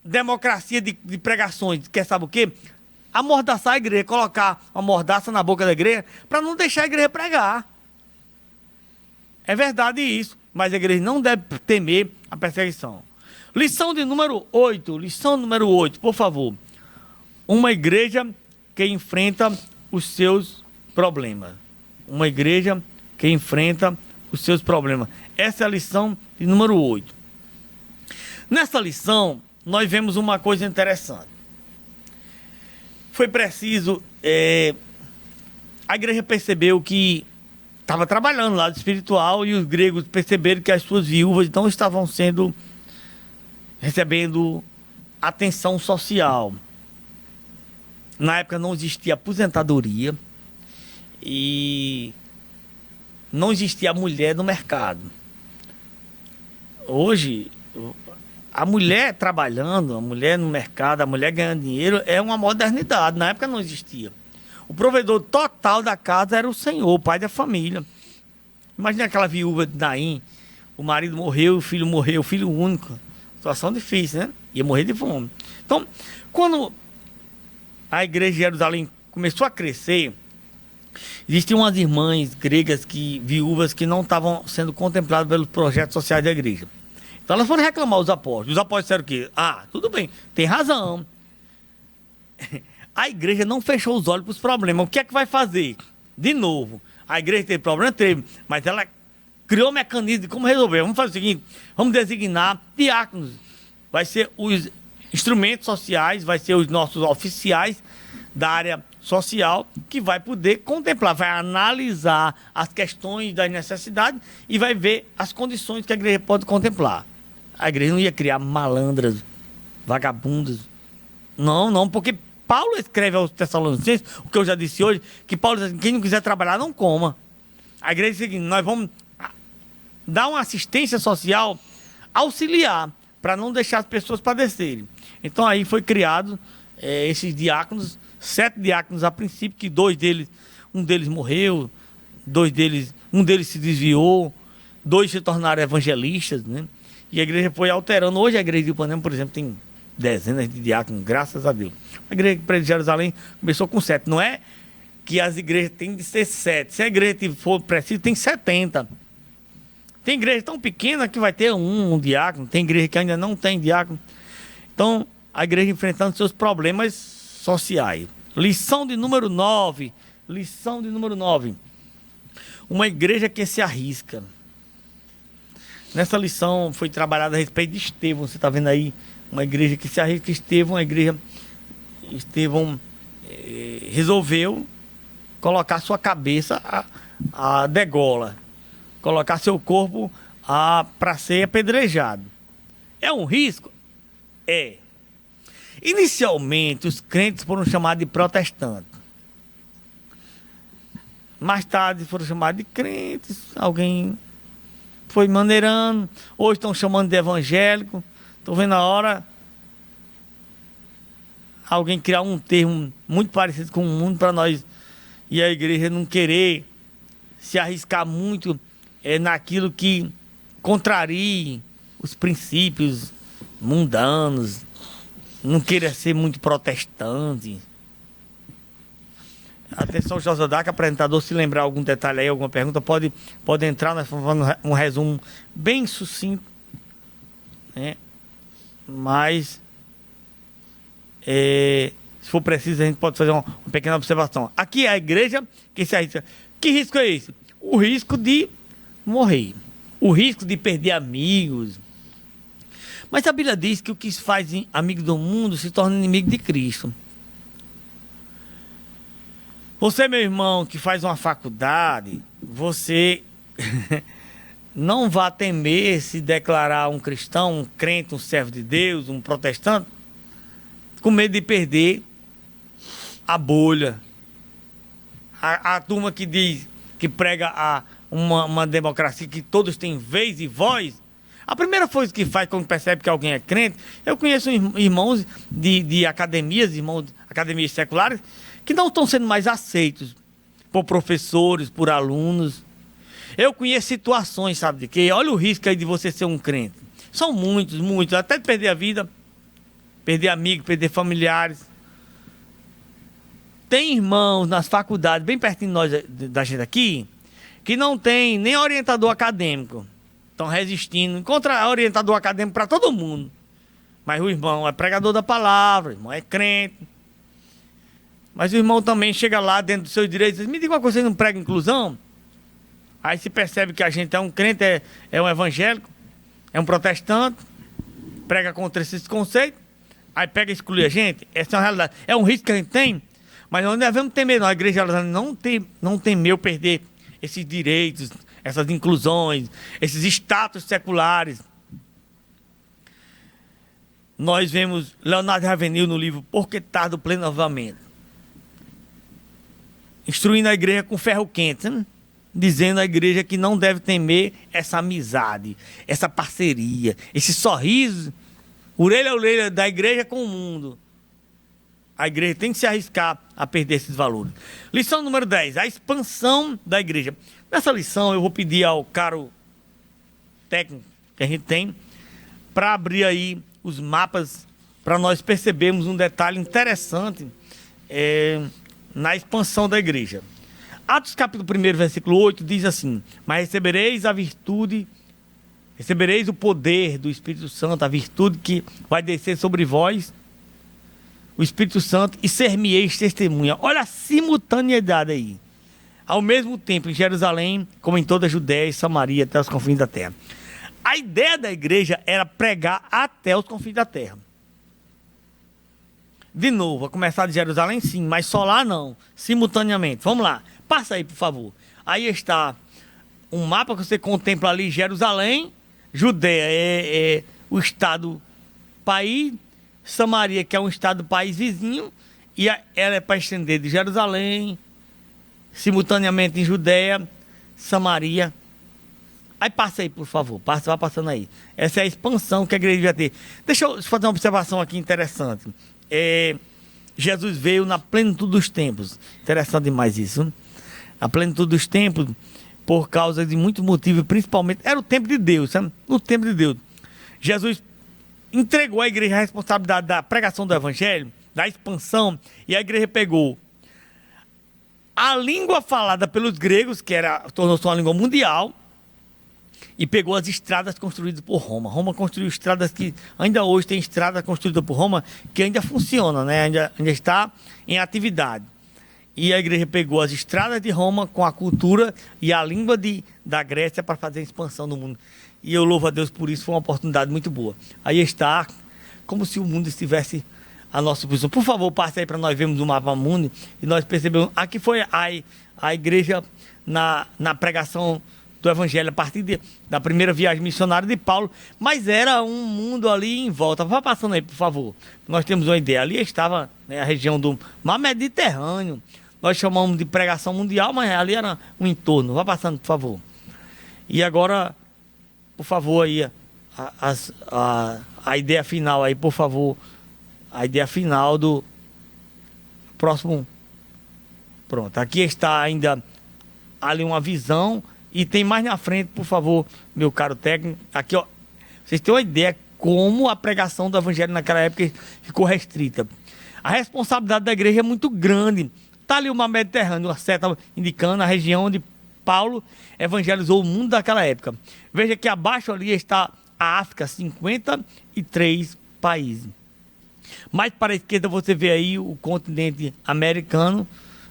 B: democracia de pregações. Quer sabe o quê? Amordaçar a igreja, colocar uma mordaça na boca da igreja para não deixar a igreja pregar. É verdade isso, mas a igreja não deve temer a perseguição. Lição de número 8, por favor. Uma igreja que enfrenta os seus problemas. Uma igreja que enfrenta os seus problemas. Essa é a lição de número 8. Nessa lição, nós vemos uma coisa interessante. Foi preciso... a igreja percebeu que estava trabalhando no lado espiritual e os gregos perceberam que as suas viúvas não estavam recebendo atenção social. Na época não existia aposentadoria e não existia mulher no mercado. Hoje, a mulher trabalhando, a mulher no mercado, a mulher ganhando dinheiro é uma modernidade. Na época não existia. O provedor total da casa era o Senhor, o pai da família. Imagina aquela viúva de Naim, o marido morreu, o filho único. Situação difícil, né? Ia morrer de fome. Então, quando a igreja de Jerusalém começou a crescer, existiam umas irmãs gregas, viúvas, que não estavam sendo contempladas pelos projetos sociais da igreja. Então elas foram reclamar aos apóstolos. Os apóstolos disseram o quê? Tudo bem, tem razão. A igreja não fechou os olhos para os problemas. O que é que vai fazer? De novo, a igreja teve problema? Teve, mas ela criou um mecanismo de como resolver. Vamos fazer o seguinte, vamos designar diáconos. Vai ser os instrumentos sociais, vai ser os nossos oficiais da área social, que vai poder contemplar, vai analisar as questões das necessidades e vai ver as condições que a igreja pode contemplar. A igreja não ia criar malandras, vagabundas. Não, porque Paulo escreve aos Tessalonicenses, o que eu já disse hoje, que Paulo diz assim, quem não quiser trabalhar, não coma. A igreja diz o seguinte, nós vamos dar uma assistência social auxiliar, para não deixar as pessoas padecerem. Então aí foi criado esses diáconos, 7 diáconos a princípio, que um deles morreu, um deles se desviou, 2 se tornaram evangelistas, né? E a igreja foi alterando. Hoje a igreja de Ipanema, por exemplo, tem dezenas de diáconos, graças a Deus. A igreja de Jerusalém começou com 7. Não é que as igrejas têm de ser 7. Se a igreja for preciso, tem 70. Tem igreja tão pequena que vai ter um diácono. Tem igreja que ainda não tem diácono. Então, a igreja enfrentando seus problemas sociais. Lição de número 9. Uma igreja que se arrisca. Nessa lição foi trabalhada a respeito de Estevão. Você está vendo aí uma igreja que se arrisca. Estevão resolveu colocar sua cabeça a degola, colocar seu corpo para ser apedrejado. É um risco? É. Inicialmente, os crentes foram chamados de protestantes. Mais tarde foram chamados de crentes, alguém foi maneirando, hoje estão chamando de evangélico. Estou vendo a hora alguém criar um termo muito parecido com o mundo para nós e a igreja não querer se arriscar muito naquilo que contrarie os princípios mundanos, não queira ser muito protestante. Atenção, José Dac, apresentador, se lembrar algum detalhe aí, alguma pergunta, pode entrar, nós vamos fazer um resumo bem sucinto, né? Mas se for preciso, a gente pode fazer uma pequena observação. Aqui é a igreja que se arrisca. Que risco é esse? O risco de morrer, o risco de perder amigos. Mas a Bíblia diz que o que se faz amigo do mundo se torna inimigo de Cristo. Você, meu irmão, que faz uma faculdade, você não vai temer se declarar um cristão, um crente, um servo de Deus, um protestante, com medo de perder a bolha. A turma que diz, que prega uma democracia que todos têm vez e voz, a primeira coisa que faz quando percebe que alguém é crente, eu conheço irmãos de academias, irmãos de academias seculares, que não estão sendo mais aceitos por professores, por alunos. Eu conheço situações, sabe de quê? Olha o risco aí de você ser um crente. São muitos, até de perder a vida, perder amigos, perder familiares. Tem irmãos nas faculdades, bem pertinho de nós, da gente aqui, que não tem nem orientador acadêmico. Estão resistindo, encontra orientador acadêmico para todo mundo. Mas o irmão é pregador da palavra, o irmão é crente. Mas o irmão também chega lá dentro dos seus direitos e diz, me diga uma coisa, você não prega inclusão? Aí se percebe que a gente é um crente, é um evangélico, é um protestante, prega contra esses conceitos, aí pega e exclui a gente. Essa é uma realidade. É um risco que a gente tem, mas nós não devemos temer. A igreja não temeu perder esses direitos, essas inclusões, esses status seculares. Nós vemos Leonardo Ravenil no livro Por que Tarda o Pleno Avivamento, instruindo a igreja com ferro quente, né? Dizendo à igreja que não deve temer essa amizade, essa parceria, esse sorriso, orelha a orelha da igreja com o mundo. A igreja tem que se arriscar a perder esses valores. Lição número 10, a expansão da igreja. Nessa lição eu vou pedir ao caro técnico que a gente tem para abrir aí os mapas para nós percebermos um detalhe interessante na expansão da igreja. Atos capítulo 1, versículo 8 diz assim: mas recebereis a virtude, recebereis o poder do Espírito Santo, a virtude que vai descer sobre vós, o Espírito Santo, e ser-me-eis testemunha. Olha a simultaneidade aí. Ao mesmo tempo em Jerusalém, como em toda a Judéia e Samaria, até os confins da terra. A ideia da igreja era pregar até os confins da terra. De novo, a começar de Jerusalém sim, mas só lá não, simultaneamente. Vamos lá, passa aí por favor. Aí está um mapa que você contempla ali, Jerusalém, Judéia é o estado país, Samaria que é um estado país vizinho, e ela é para estender de Jerusalém, simultaneamente em Judéia, Samaria. Aí passa aí por favor, vai passando aí. Essa é a expansão que a igreja vai ter. Deixa eu fazer uma observação aqui interessante. Jesus veio na plenitude dos tempos. Interessante demais isso. A plenitude dos tempos, por causa de muitos motivos, principalmente, era o tempo de Deus, sabe? No tempo de Deus. Jesus entregou à igreja a responsabilidade da pregação do evangelho, da expansão, e a igreja pegou a língua falada pelos gregos, que tornou-se uma língua mundial, e pegou as estradas construídas por Roma. Roma construiu estradas que ainda hoje tem estrada construída por Roma que ainda funciona, né? ainda está em atividade. E a igreja pegou as estradas de Roma com a cultura e a língua da Grécia para fazer a expansão no mundo. E eu louvo a Deus por isso, foi uma oportunidade muito boa. Aí está, como se o mundo estivesse a nossa posição. Por favor, passe aí para nós vermos o mapa mundo e nós percebemos. Aqui foi a igreja na pregação do evangelho a partir da primeira viagem missionária de Paulo, mas era um mundo ali em volta. Vá passando aí, por favor. Nós temos uma ideia. Ali estava, né, a região do mar Mediterrâneo. Nós chamamos de pregação mundial, mas ali era um entorno. Vá passando, por favor. E agora, por favor, aí a ideia final aí, por favor. A ideia final do próximo. Pronto, aqui está ainda ali uma visão. E tem mais na frente, por favor, meu caro técnico. Aqui, ó, vocês têm uma ideia como a pregação do evangelho naquela época ficou restrita. A responsabilidade da igreja é muito grande. Está ali o mar Mediterrâneo, uma seta indicando a região onde Paulo evangelizou o mundo daquela época. Veja que abaixo ali está a África, 53 países. Mais para a esquerda você vê aí o continente americano.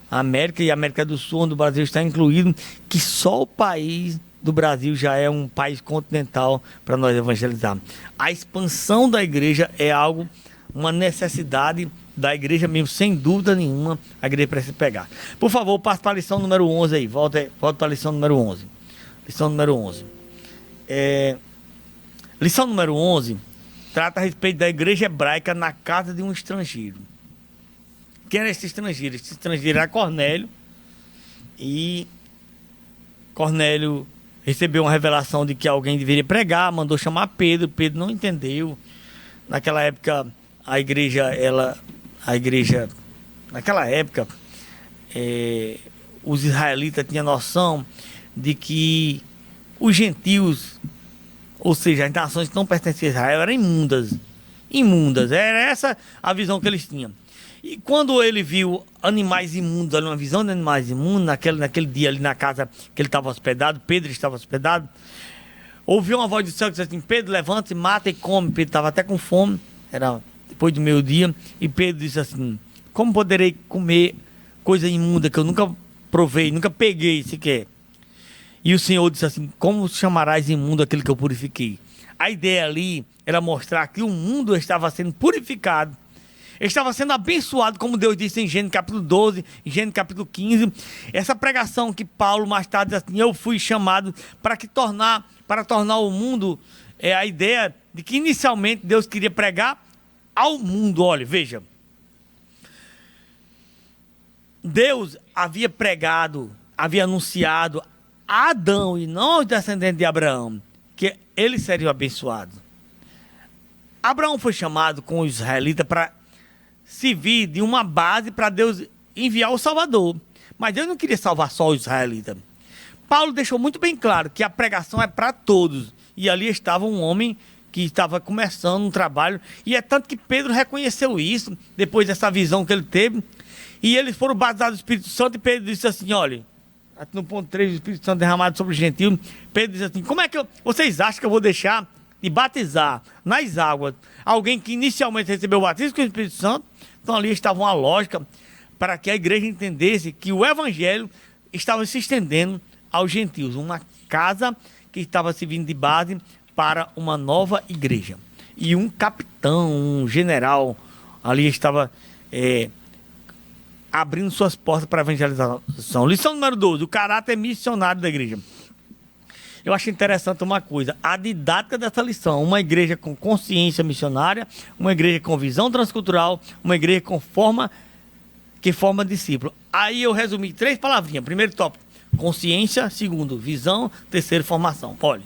B: A América e a América do Sul, onde o Brasil está incluído, que só o país do Brasil já é um país continental para nós evangelizar. A expansão da igreja é algo, uma necessidade da igreja mesmo, sem dúvida nenhuma, a igreja precisa pegar. Por favor, passe para a lição número 11 aí, volta para a lição número 11. Lição número 11. Lição número 11 trata a respeito da igreja hebraica na casa de um estrangeiro. Quem era esse estrangeiro? Esse estrangeiro era Cornélio. E Cornélio recebeu uma revelação de que alguém deveria pregar, mandou chamar Pedro. Pedro não entendeu. Naquela época, naquela época, os israelitas tinham noção de que os gentios, ou seja, as nações que não pertenciam a Israel, eram imundas. Imundas. Era essa a visão que eles tinham. E quando ele viu animais imundos, uma visão de animais imundos, naquele dia ali na casa que ele estava hospedado, Pedro estava hospedado, ouviu uma voz do céu que disse assim: Pedro, levanta-se, mata e come. Pedro estava até com fome, era depois do meio-dia, e Pedro disse assim: como poderei comer coisa imunda que eu nunca provei, nunca peguei sequer? E o Senhor disse assim: como chamarás imundo aquele que eu purifiquei? A ideia ali era mostrar que o mundo estava sendo purificado, estava sendo abençoado, como Deus disse em Gênesis capítulo 12, em Gênesis capítulo 15. Essa pregação que Paulo mais tarde diz assim: eu fui chamado para tornar o mundo, a ideia de que inicialmente Deus queria pregar ao mundo. Olha, veja, Deus havia pregado, havia anunciado a Adão e não aos descendentes de Abraão que eles seriam abençoados. Abraão foi chamado com os israelitas para servir de uma base para Deus enviar o Salvador. Mas Deus não queria salvar só os israelitas. Paulo deixou muito bem claro que a pregação é para todos. E ali estava um homem que estava começando um trabalho. E é tanto que Pedro reconheceu isso, depois dessa visão que ele teve. E eles foram batizados do Espírito Santo. E Pedro disse assim: olha, no ponto 3, o Espírito Santo derramado sobre o gentio. Pedro disse assim: como é que vocês acham que eu vou deixar de batizar nas águas alguém que inicialmente recebeu o batismo com o Espírito Santo? Então ali estava uma lógica para que a igreja entendesse que o evangelho estava se estendendo aos gentios, uma casa que estava servindo de base para uma nova igreja. E um capitão, um general ali estava abrindo suas portas para a evangelização. Lição número 12, o caráter missionário da igreja. Eu acho interessante uma coisa, a didática dessa lição: uma igreja com consciência missionária, uma igreja com visão transcultural, uma igreja que forma discípulo. Aí eu resumi 3 palavrinhas. Primeiro tópico, consciência. Segundo, visão. Terceiro, formação. Olha,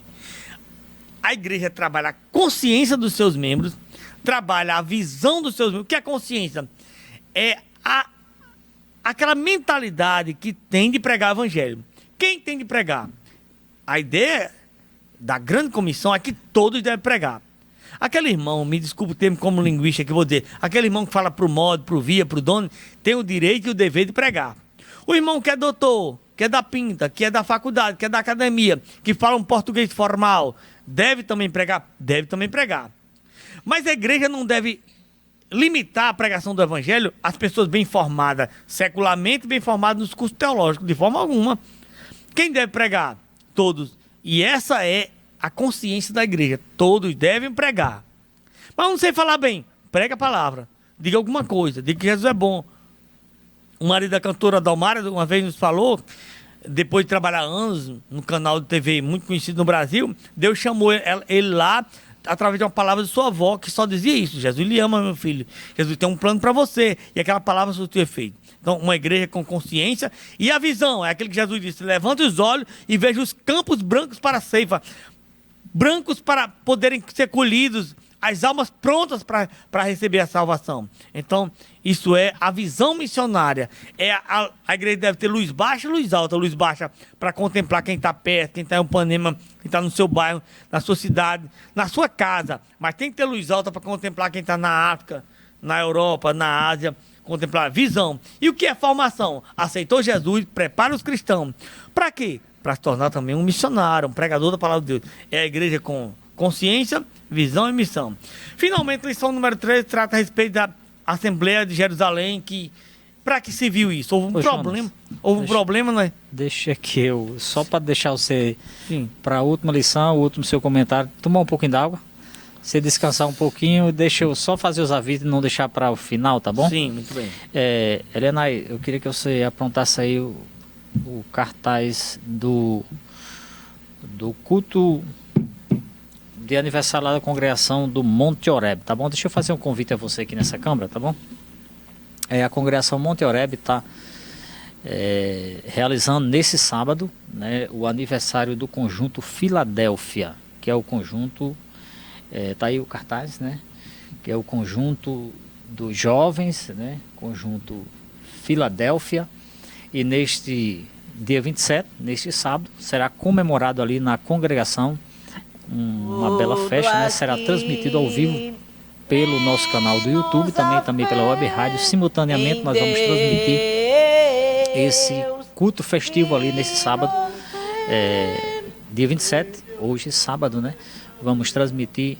B: a igreja trabalha a consciência dos seus membros, trabalha a visão dos seus membros. O que é consciência? É aquela mentalidade que tem de pregar o evangelho. Quem tem de pregar? A ideia da grande comissão é que todos devem pregar. Aquele irmão, me desculpe o termo como linguista que eu vou dizer, aquele irmão que fala pro modo, pro via, pro dono, tem o direito e o dever de pregar. O irmão que é doutor, que é da pinta, que é da faculdade, que é da academia, que fala um português formal, deve também pregar? Deve também pregar. Mas a igreja não deve limitar a pregação do evangelho às pessoas bem formadas, secularmente bem formadas nos cursos teológicos, de forma alguma. Quem deve pregar? Todos. E essa é a consciência da igreja. Todos devem pregar. Mas não sei falar bem. Prega a palavra. diga alguma coisa, diga que Jesus é bom. O marido da cantora Dalmara uma vez nos falou, depois de trabalhar anos no canal de TV muito conhecido no Brasil, Deus chamou ele lá através de uma palavra de sua avó que só dizia isso: Jesus lhe ama, meu filho, Jesus tem um plano para você, e aquela palavra surtiu efeito. Então, uma igreja com consciência, e a visão é aquele que Jesus disse: levante os olhos e veja os campos brancos para a ceifa, brancos para poderem ser colhidos, as almas prontas para receber a salvação. Então, isso é a visão missionária. A igreja deve ter luz baixa e luz alta. Luz baixa para contemplar quem está perto, quem está em Ipanema, quem está no seu bairro, na sua cidade, na sua casa. Mas tem que ter luz alta para contemplar quem está na África, na Europa, na Ásia. Contemplar visão. E o que é formação? Aceitou Jesus, prepara os cristãos. Para quê? Para se tornar também um missionário, um pregador da palavra de Deus. É a igreja com consciência, visão e missão. Finalmente, a lição número 3 trata a respeito da Assembleia de Jerusalém, que para que se viu isso? Houve um problema. Houve um problema, né?
A: Deixa que eu, só para deixar você para a última lição, o último seu comentário, tomar um pouquinho d'água, você descansar um pouquinho, deixa eu só fazer os avisos e não deixar para o final, tá bom?
B: Sim, muito bem.
A: Helena, eu queria que você aprontasse aí o cartaz do culto de aniversário lá da congregação do Monte Oreb, tá bom? Deixa eu fazer um convite a você aqui nessa câmara, tá bom? A congregação Monte Oreb está realizando nesse sábado, né, o aniversário do conjunto Filadélfia, que é o conjunto, tá aí o cartaz, né? Que é o conjunto dos jovens, né? Conjunto Filadélfia. E neste dia 27, neste sábado, será comemorado ali na congregação uma bela festa, né? Será transmitido ao vivo pelo nosso canal do YouTube, também pela web rádio. Simultaneamente nós vamos transmitir esse culto festivo ali nesse sábado, dia 27, hoje sábado, né? Vamos transmitir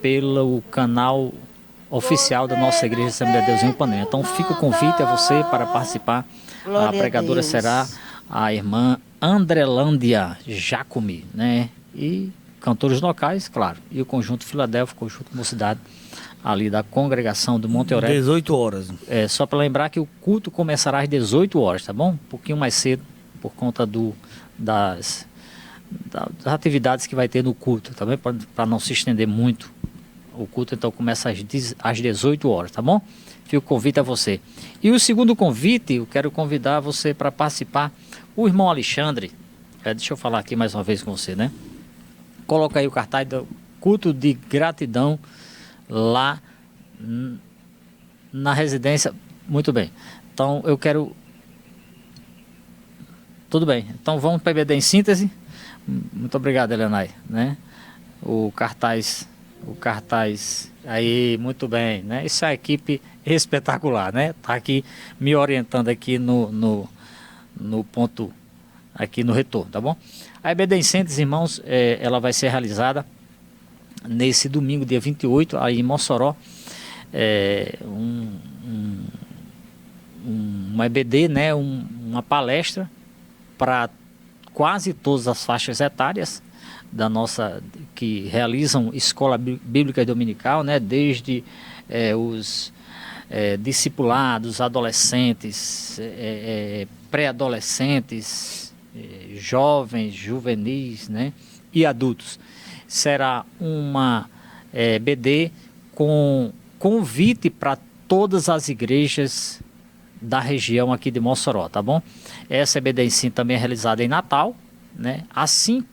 A: pelo canal oficial da nossa Igreja Assembleia de Deus em Ipanema. Então fica o convite a você para participar. A pregadora será a irmã Andrelândia Jacome, né? E cantores locais, claro. E o conjunto Filadélfia, conjunto Mocidade, ali da congregação do Monte Oreb.
B: 18 horas.
A: Só para lembrar que o culto começará às 18 horas, tá bom? Um pouquinho mais cedo, por conta das atividades que vai ter no culto, também para não se estender muito. O culto então começa às 18 horas, tá bom? Fica o convite a você. E o segundo convite, eu quero convidar você para participar, o irmão Alexandre. Deixa eu falar aqui mais uma vez com você, né? Coloca aí o cartaz do culto de gratidão lá na residência. Muito bem. Então eu quero... Tudo bem. Então vamos para PBD em síntese. Muito obrigado, Elenay, né? O cartaz aí, muito bem, né? Isso é a equipe espetacular, né? Tá aqui me orientando aqui no ponto, aqui no retorno, tá bom? A EBD em síntese, irmãos, ela vai ser realizada nesse domingo, dia 28, aí em Mossoró. Uma EBD, né? Uma palestra para quase todas as faixas etárias da nossa, que realizam escola bíblica dominical, né? Desde os discipulados, adolescentes, pré-adolescentes, jovens, juvenis, né? E adultos. Será uma BD com convite para todas as igrejas da região aqui de Mossoró, tá bom? Essa BD em si também é realizada em Natal, né? Assim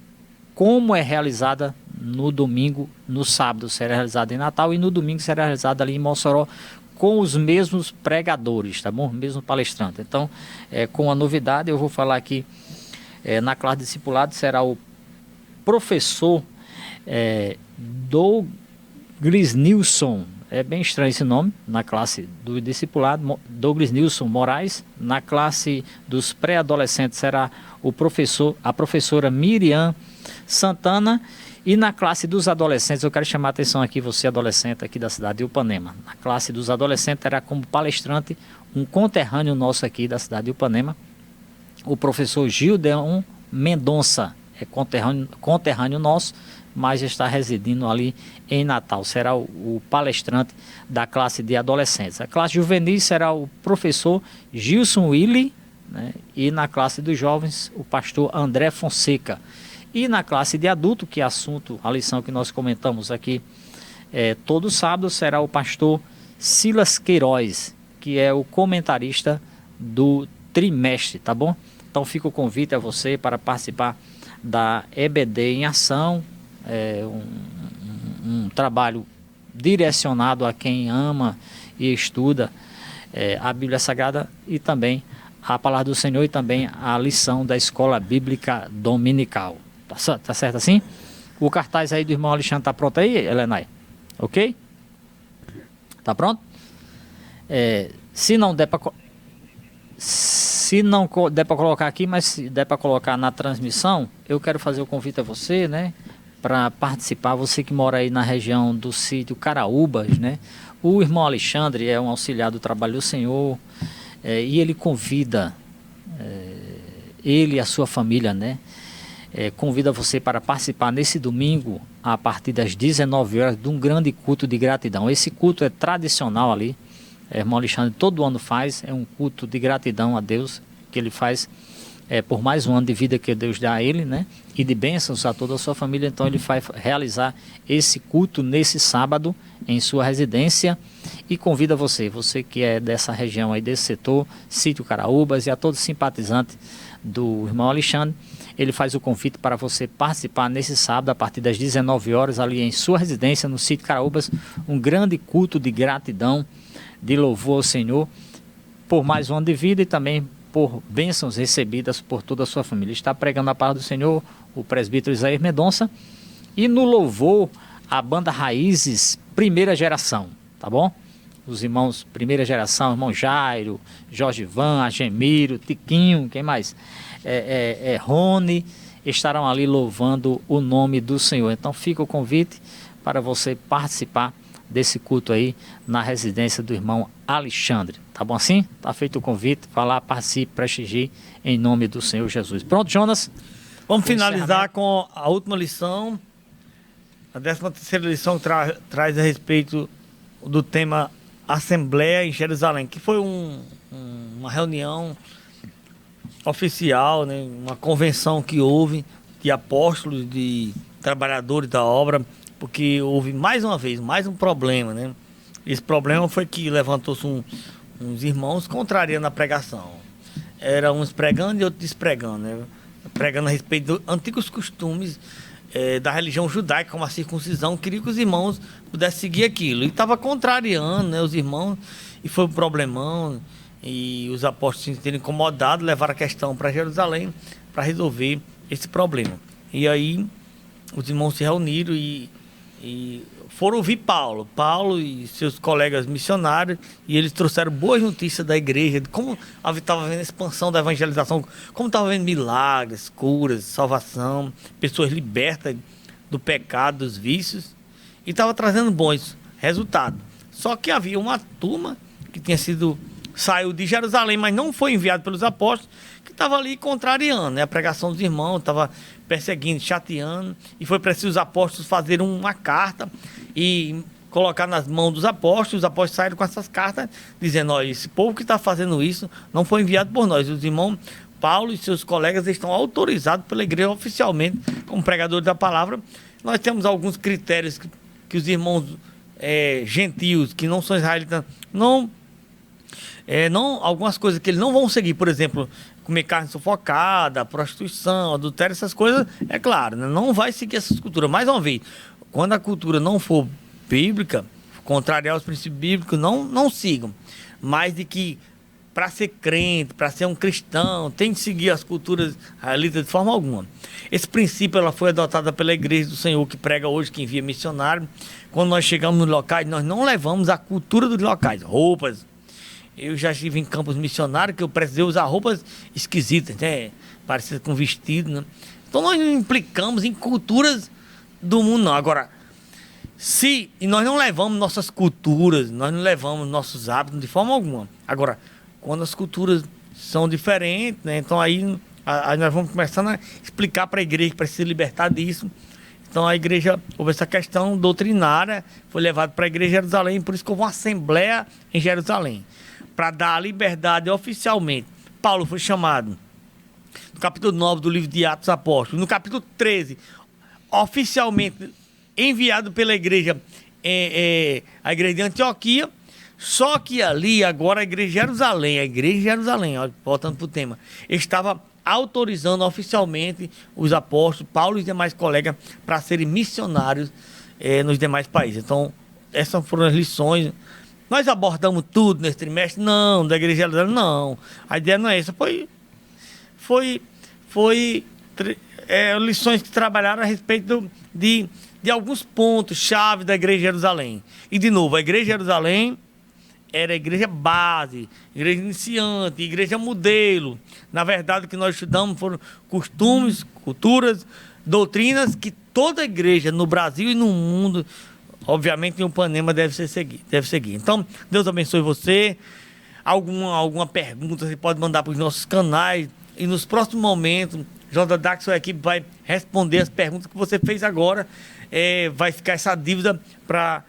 A: como é realizada no domingo, no sábado será realizada em Natal e no domingo será realizada ali em Mossoró com os mesmos pregadores, tá bom? Mesmo palestrante. Então, com a novidade, eu vou falar aqui, na classe de discipulado será o professor Douglas Nilson. É bem estranho esse nome, na classe do discipulado, Douglas Nilson Moraes. Na classe dos pré-adolescentes será a professora Miriam Santana. E na classe dos adolescentes, eu quero chamar a atenção aqui, você adolescente aqui da cidade de Ipanema. Na classe dos adolescentes terá como palestrante um conterrâneo nosso aqui da cidade de Ipanema, o professor Gildeon Mendonça, conterrâneo nosso, mas está residindo ali em Natal. Será o palestrante da classe de adolescentes. A classe juvenil será o professor Gilson Willi, né? E na classe dos jovens, o pastor André Fonseca. E na classe de adulto, que é assunto, a lição que nós comentamos aqui todo sábado, será o pastor Silas Queiroz, que é o comentarista do trimestre, tá bom? Então fica o convite a você para participar da EBD em Ação, um trabalho direcionado a quem ama e estuda a Bíblia Sagrada e também a Palavra do Senhor e também a lição da Escola Bíblica Dominical. Tá certo assim? O cartaz aí do irmão Alexandre tá pronto aí, Helenay? Ok? Tá pronto? Se não der para colocar aqui, mas se der para colocar na transmissão, eu quero fazer o convite a você, né, para participar. Você que mora aí na região do sítio Caraúbas, né? O irmão Alexandre é um auxiliar do trabalho do Senhor, e ele convida ele e a sua família, né? Convida você para participar nesse domingo, a partir das 19 horas, de um grande culto de gratidão. Esse culto é tradicional ali, irmão Alexandre todo ano faz, é um culto de gratidão a Deus, que ele faz por mais um ano de vida que Deus dá a ele, né? E de bênçãos a toda a sua família. Então ele vai realizar esse culto nesse sábado em sua residência e convida você que é dessa região aí, desse setor, sítio Caraúbas, e a todos simpatizantes do irmão Alexandre. Ele faz o convite para você participar nesse sábado, a partir das 19 horas, ali em sua residência, no sítio Caraúbas, um grande culto de gratidão, de louvor ao Senhor, por mais um ano de vida e também por bênçãos recebidas por toda a sua família. Está pregando a palavra do Senhor o presbítero Isaías Mendonça, e no louvor, a banda Raízes, primeira geração, tá bom? Os irmãos primeira geração, irmão Jairo, Jorge Van, Agemiro, Tiquinho, quem mais? Rony, estarão ali louvando o nome do Senhor. Então fica o convite para você participar desse culto aí na residência do irmão Alexandre. Tá bom assim? Tá feito o convite. Vá lá, participe, prestigie em nome do Senhor Jesus. Pronto, Jonas?
B: Vamos finalizar com a última lição. A 13ª lição traz a respeito do tema Assembleia em Jerusalém, que foi uma reunião oficial, né? Uma convenção que houve de apóstolos, de trabalhadores da obra, porque houve mais uma vez, mais um problema, né? Esse problema foi que levantou-se uns irmãos contrariando a pregação. Era uns pregando e outros despregando, né? Pregando a respeito dos antigos costumes da religião judaica, como a circuncisão. Queria que os irmãos pudessem seguir aquilo. E estava contrariando, né, os irmãos, e foi um problemão. E os apóstolos se sentiram incomodados, levaram a questão para Jerusalém para resolver esse problema. E aí os irmãos se reuniram e foram ouvir Paulo e seus colegas missionários, e eles trouxeram boas notícias da igreja, de como estava havendo a expansão da evangelização, como estava havendo milagres, curas, salvação, pessoas libertas do pecado, dos vícios, e estava trazendo bons resultados. Só que havia uma turma que saiu de Jerusalém, mas não foi enviado pelos apóstolos, que estava ali contrariando, né, a pregação dos irmãos, estava perseguindo, chateando, e foi preciso os apóstolos fazerem uma carta e colocar nas mãos dos apóstolos. Os apóstolos saíram com essas cartas, dizendo: olha, esse povo que está fazendo isso não foi enviado por nós. Os irmãos Paulo e seus colegas estão autorizados pela igreja oficialmente como pregadores da palavra. Nós temos alguns critérios que os irmãos gentios, que não são israelitas, algumas coisas que eles não vão seguir, por exemplo, comer carne sufocada, prostituição, adultério, essas coisas, é claro, né? Não vai seguir essas culturas. Mais uma vez, quando a cultura não for bíblica, contrariar os princípios bíblicos, não sigam. Mas de que para ser crente, para ser um cristão, tem de seguir as culturas israelitas de forma alguma. Esse princípio ela foi adotada pela Igreja do Senhor, que prega hoje, que envia missionário. Quando nós chegamos nos locais, nós não levamos a cultura dos locais, roupas. Eu já estive em campos missionários que eu precisei usar roupas esquisitas, né? Parecidas com vestido, né? Então nós não implicamos em culturas do mundo, não. Agora, e nós não levamos nossas culturas, nós não levamos nossos hábitos de forma alguma. Agora, quando as culturas são diferentes, né? Então aí nós vamos começando a explicar para a igreja que precisa se libertar disso. Então a igreja, houve essa questão doutrinária, foi levado para a igreja de Jerusalém, por isso que houve uma assembleia em Jerusalém, para dar a liberdade oficialmente. Paulo foi chamado no capítulo 9 do livro de Atos dos Apóstolos, no capítulo 13, oficialmente enviado pela igreja, a igreja de Antioquia. Só que ali, agora, a igreja de Jerusalém, ó, voltando para o tema, estava autorizando oficialmente os apóstolos, Paulo e os demais colegas, para serem missionários nos demais países. Então, essas foram as lições. Nós abordamos tudo nesse trimestre? Não, da igreja de Jerusalém, não. A ideia não é essa. Foi lições que trabalharam a respeito de alguns pontos-chave da igreja de Jerusalém. E, de novo, a igreja de Jerusalém era a igreja base, igreja iniciante, igreja modelo. Na verdade, o que nós estudamos foram costumes, culturas, doutrinas que toda igreja no Brasil e no mundo, obviamente em Ipanema, deve seguir. Então, Deus abençoe você. Alguma pergunta você pode mandar para os nossos canais. E nos próximos momentos, JDAC e sua equipe vai responder as perguntas que você fez agora. Vai ficar essa dívida para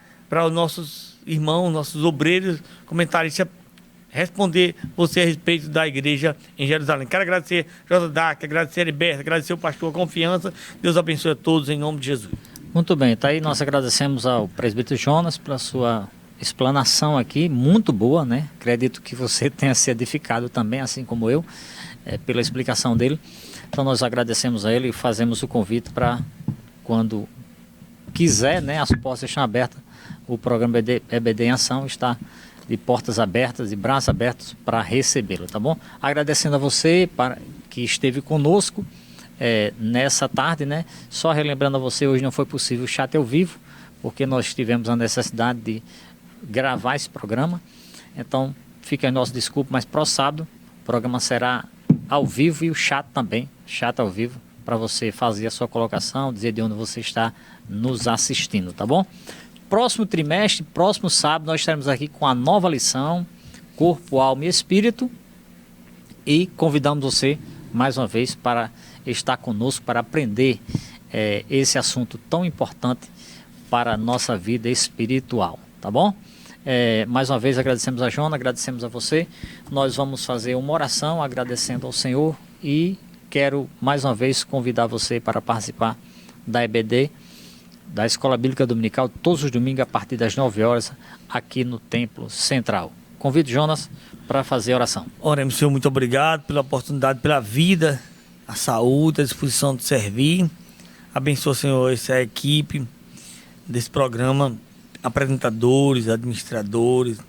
B: os nossos irmãos, nossos obreiros, comentaristas, responder você a respeito da igreja em Jerusalém. Quero agradecer JDAC, agradecer a Heriberto, agradecer o pastor a confiança. Deus abençoe a todos em nome de Jesus.
A: Muito bem, tá aí. Nós agradecemos ao presbítero Jonas pela sua explanação aqui, muito boa, né? Acredito que você tenha se edificado também, assim como eu, pela explicação dele. Então nós agradecemos a ele e fazemos o convite para quando quiser, né? As portas estão abertas. O programa EBD em Ação está de portas abertas, de braços abertos para recebê-lo, tá bom? Agradecendo a você que esteve conosco nessa tarde, né? Só relembrando a você, hoje não foi possível o chat ao vivo, porque nós tivemos a necessidade de gravar esse programa. Então, fica aí nosso desculpa, mas pro sábado o programa será ao vivo e o chat também, chat ao vivo, para você fazer a sua colocação, dizer de onde você está nos assistindo, tá bom? Próximo trimestre, próximo sábado, nós estaremos aqui com a nova lição, Corpo, Alma e Espírito, e convidamos você mais uma vez para estar conosco, para aprender esse assunto tão importante para a nossa vida espiritual, tá bom? Mais uma vez agradecemos a Jona, agradecemos a você. Nós vamos fazer uma oração agradecendo ao Senhor e quero mais uma vez convidar você para participar da EBD, da Escola Bíblica Dominical, todos os domingos a partir das 9 horas aqui no Templo Central. Convido Jonas para fazer a oração.
B: Oremos, Senhor, muito obrigado pela oportunidade, pela vida, a saúde, a disposição de servir. Abençoa, Senhor, essa equipe desse programa, apresentadores, administradores,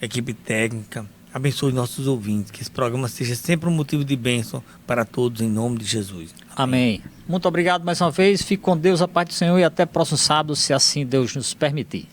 B: equipe técnica. Abençoe nossos ouvintes, que esse programa seja sempre um motivo de bênção para todos, em nome de Jesus.
A: Amém. Muito obrigado mais uma vez, fique com Deus, a paz do Senhor e até próximo sábado, se assim Deus nos permitir.